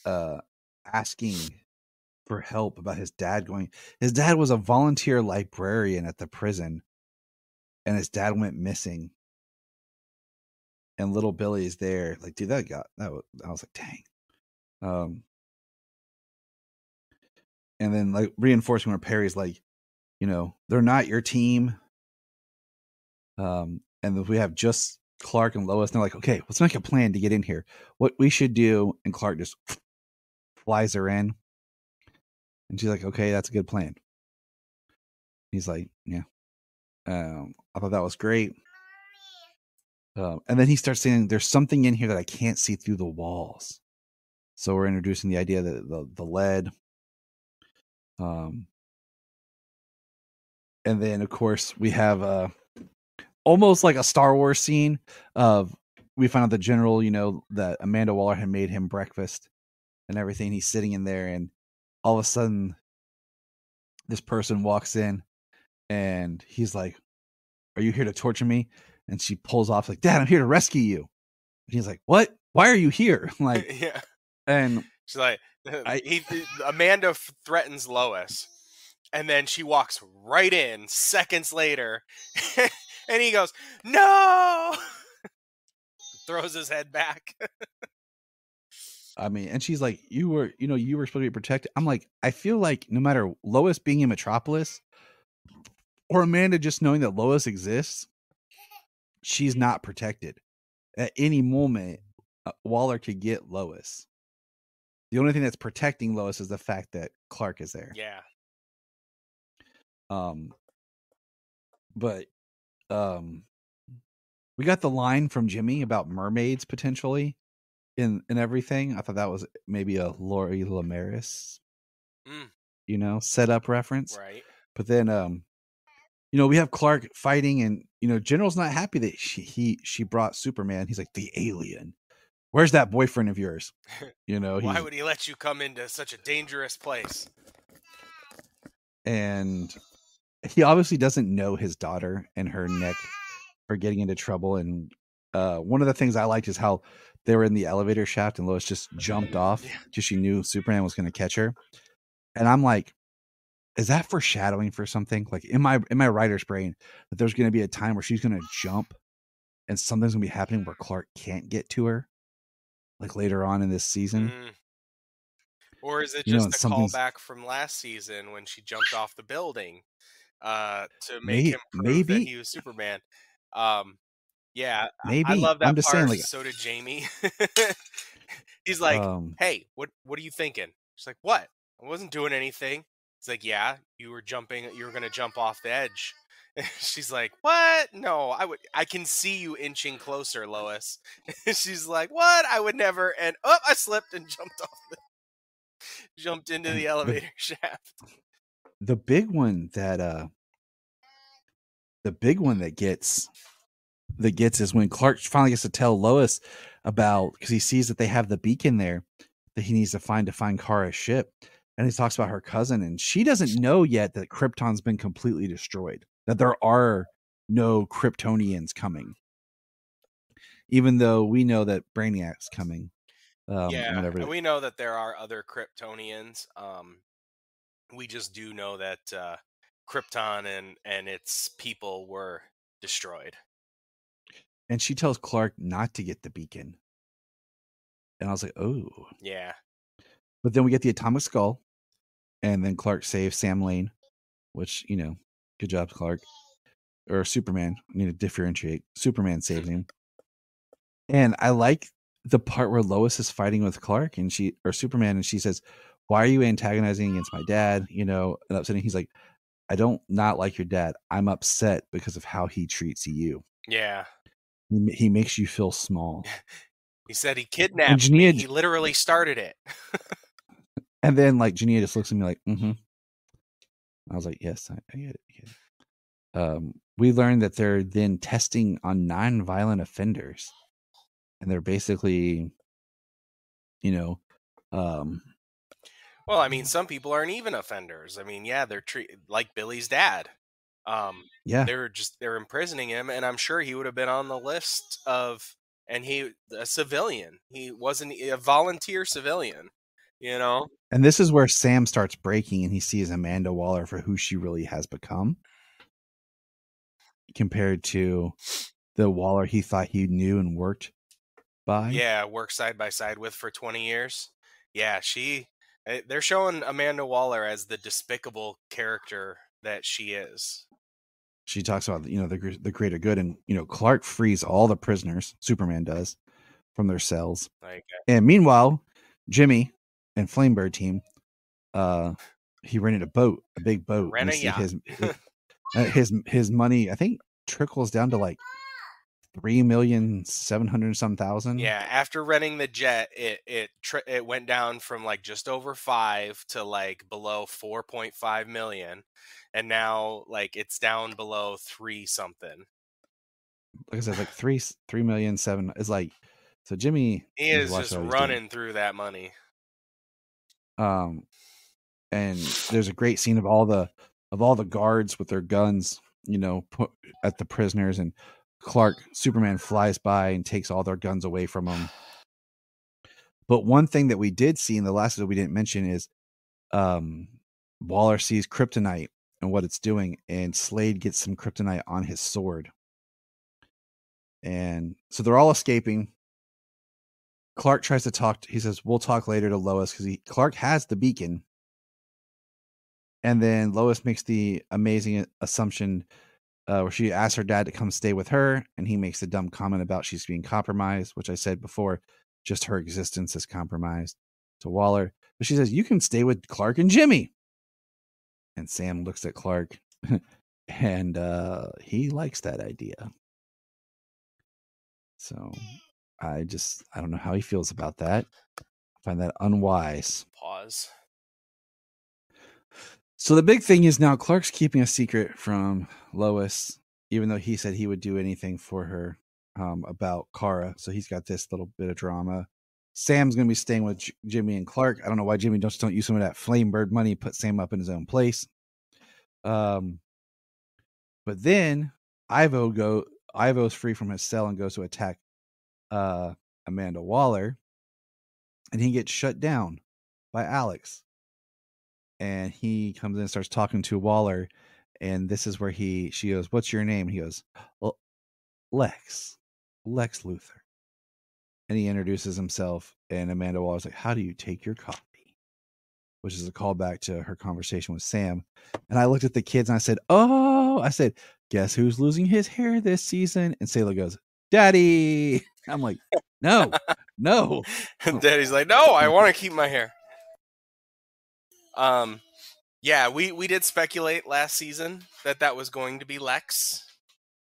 asking for help about his dad his dad was a volunteer librarian at the prison, and his dad went missing. And little Billy is there. Like, dude, I was like, dang. And then like reinforcing where Perry's like, you know, they're not your team. And we have just Clark and Lois, and they're like, okay, let's make a plan to get in here. What we should do. And Clark just flies her in. And she's like, okay, that's a good plan. He's like, yeah. I thought that was great. And then he starts saying, there's something in here that I can't see through the walls. So we're introducing the idea that the lead. And then, of course, we have almost like a Star Wars scene of, we find out the general, you know, that Amanda Waller had made him breakfast and everything. He's sitting in there, and all of a sudden this person walks in, and he's like, are you here to torture me? And she pulls off like, Dad, I'm here to rescue you. And he's like, what? Why are you here? Like, yeah. And she's like, Amanda threatens Lois, and then she walks right in seconds later And he goes, no! Throws his head back. I mean, and she's like, you were supposed to be protected. I'm like, I feel like no matter Lois being in Metropolis or Amanda just knowing that Lois exists, she's not protected. At any moment, Waller could get Lois. The only thing that's protecting Lois is the fact that Clark is there. Yeah. But we got the line from Jimmy about mermaids potentially in everything. I thought that was maybe a Lori Lamaris, setup reference. Right. But then, we have Clark fighting, and General's not happy that she brought Superman. He's like, the alien. Where's that boyfriend of yours? Why would he let you come into such a dangerous place? And he obviously doesn't know his daughter and her neck are getting into trouble. And one of the things I liked is how they were in the elevator shaft and Lois just jumped off because she knew Superman was going to catch her. And I'm like, is that foreshadowing for something? Like in my writer's brain, that there's going to be a time where she's going to jump and something's going to be happening where Clark can't get to her, like later on in this season. Or is it just a callback from last season when she jumped off the building to make him prove that he was Superman? Yeah, maybe. I love that I'm just part. saying, like, so did Jamie. He's like, "Hey, what are you thinking?" She's like, "What? I wasn't doing anything." It's like, "Yeah, you were jumping. You were gonna jump off the edge." She's like, "What? No, I can see you inching closer, Lois." She's like, "What? I would never." And I slipped and jumped into the elevator shaft. The big one that gets is when Clark finally gets to tell Lois about, because he sees that they have the beacon there that he needs to find Kara's ship, and he talks about her cousin, and she doesn't know yet that Krypton's been completely destroyed, that there are no Kryptonians coming, even though we know that Brainiac's coming. And we know that there are other Kryptonians. We just do know that Krypton and its people were destroyed. And she tells Clark not to get the beacon. And I was like, oh. Yeah. But then we get the atomic skull. And then Clark saves Sam Lane. Which, good job, Clark. Or Superman. I need to differentiate. Superman saved him. And I like the part where Lois is fighting with Clark or Superman, and she says, why are you antagonizing against my dad? And upsetting. He's like, I don't not like your dad. I'm upset because of how he treats you. Yeah. He makes you feel small. He said he kidnapped me. He literally started it. And then Jania just looks at me like, mm-hmm. I was like, yes, I get it. We learned that they're then testing on non-violent offenders. And they're basically, well, I mean, some people aren't even offenders. I mean, yeah, they're treated like Billy's dad. They're imprisoning him, and I'm sure he would have been on the list of, and a civilian. He wasn't a volunteer civilian, And this is where Sam starts breaking, and he sees Amanda Waller for who she really has become, compared to the Waller he thought he knew and worked by. Yeah, worked side by side with for 20 years. Yeah, they're showing Amanda Waller as the despicable character that she is. She talks about, the greater good, and, Clark frees all the prisoners, Superman does, from their cells. And meanwhile, Jimmy and Flamebird team, he rented a big boat. Rent a yacht. His money, I think, trickles down to $3,700,000. Yeah, after renting the jet, it went down from just over 5 to below 4.5 million, and now it's down below 3 something. Like I said, 3,700,000 is so Jimmy is just running through that money. And there's a great scene of all the guards with their guns, put at the prisoners, and Superman flies by and takes all their guns away from them. But one thing that we did see in the last episode we didn't mention is Waller sees kryptonite and what it's doing, and Slade gets some kryptonite on his sword And so they're all escaping. Clark tries to talk. He says, we'll talk later to Lois because Clark has the beacon. And then Lois makes the amazing assumption where she asks her dad to come stay with her. And he makes a dumb comment about she's being compromised, which I said before, just her existence is compromised to Waller. But she says, you can stay with Clark and Jimmy. And Sam looks at Clark and he likes that idea. So I don't know how he feels about that. I find that unwise. Pause. So the big thing is now Clark's keeping a secret from Lois, even though he said he would do anything for her about Kara. So he's got this little bit of drama. Sam's going to be staying with Jimmy and Clark. I don't know why Jimmy don't use some of that Flamebird money, put Sam up in his own place. But then Ivo's free from his cell and goes to attack Amanda Waller, and he gets shut down by Alex. And he comes in and starts talking to Waller, and this is where she goes, "What's your name?" And he goes, "Well, Lex Luthor." And he introduces himself, and Amanda Waller's like, "How do you take your coffee?" Which is a callback to her conversation with Sam. And I looked at the kids and I said, "Guess who's losing his hair this season?" And Sailor goes, "Daddy." I'm like, no. And Daddy's like, "No, I want to keep my hair." Yeah, we did speculate last season that was going to be Lex.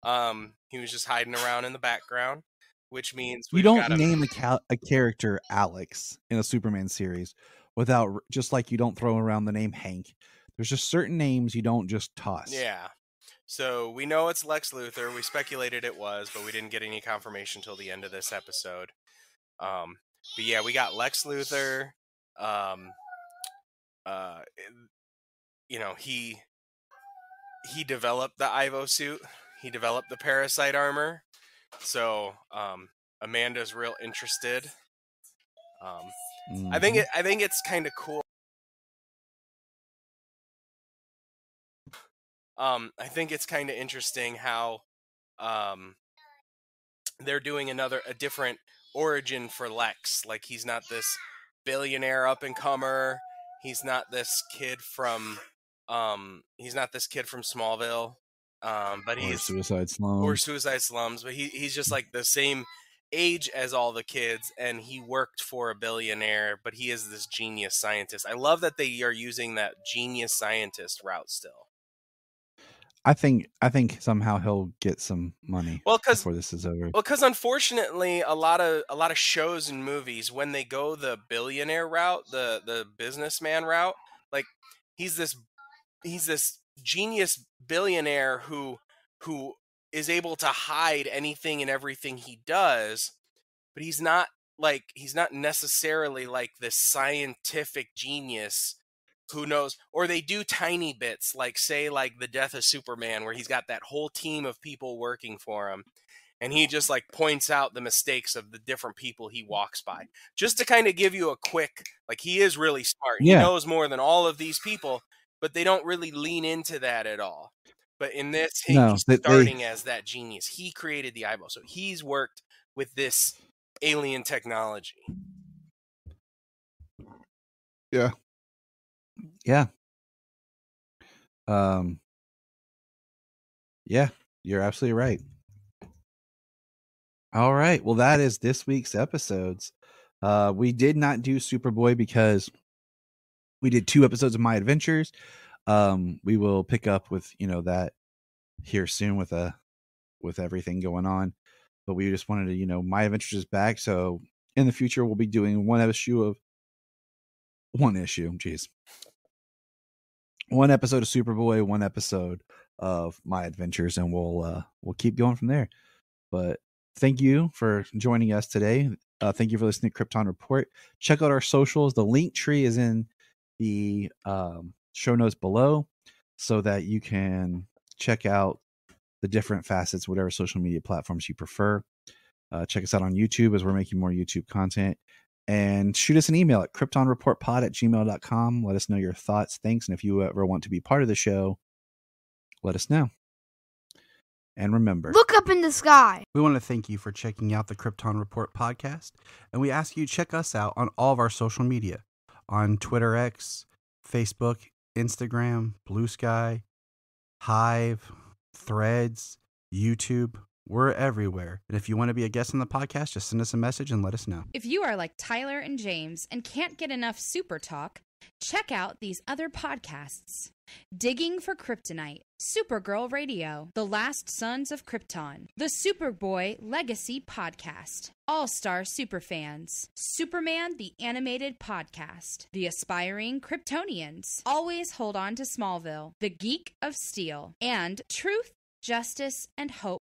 He was just hiding around in the background, which means you don't name a character Alex in a Superman series without, just like you don't throw around the name Hank. There's just certain names you don't just toss. Yeah. So we know it's Lex Luthor. We speculated it was, but we didn't get any confirmation until the end of this episode. But yeah, we got Lex Luthor. He developed the Ivo suit. He developed the parasite armor. So Amanda's real interested. I think it's kind of cool. I think it's kind of interesting how they're doing a different origin for Lex. Like, he's not this billionaire up and comer. He's not this kid from Smallville. But he's Suicide Slums. But he's just like the same age as all the kids, and he worked for a billionaire, but he is this genius scientist. I love that they are using that genius scientist route still. I think somehow he'll get some money before this is over. Well, because unfortunately, a lot of shows and movies, when they go the billionaire route, the businessman route, like he's this genius billionaire who is able to hide anything and everything he does, but he's not necessarily like this scientific genius who knows, or they do tiny bits, like say like the death of Superman, where he's got that whole team of people working for him, and he just like points out the mistakes of the different people he walks by, just to kind of give you a quick, like, he is really smart. Yeah. He knows more than all of these people, but they don't really lean into that at all. But in this, he's starting as that genius. He created the Ivo, so he's worked with this alien technology. Yeah. Yeah, you're absolutely right. All right. Well, that is this week's episodes. We did not do Superboy because we did 2 episodes of My Adventures. We will pick up with, that here soon with everything going on. But we just wanted to, My Adventures is back. So in the future, we'll be doing one episode of Superboy, one episode of My Adventures, and we'll keep going from there. But thank you for joining us today. Thank you for listening to Krypton Report. Check out our socials. The link tree is in the show notes below, so that you can check out the different facets, whatever social media platforms you prefer. Check us out on YouTube, as we're making more YouTube content. And shoot us an email at kryptonreportpod@gmail.com. Let us know your thoughts. Thanks. And if you ever want to be part of the show, let us know. And remember, Look up in the sky. We want to thank you for checking out the Krypton Report podcast, and we ask you to check us out on all of our social media, on Twitter X, Facebook, Instagram, Blue Sky, Hive, Threads, YouTube. We're everywhere. And if you want to be a guest on the podcast, just send us a message and let us know. If you are like Tyler and James and can't get enough super talk, check out these other podcasts. Digging for Kryptonite, Supergirl Radio, The Last Sons of Krypton, The Superboy Legacy Podcast, All-Star Superfans, Superman the Animated Podcast, The Aspiring Kryptonians, Always Hold On to Smallville, The Geek of Steel, and Truth, Justice, and Hope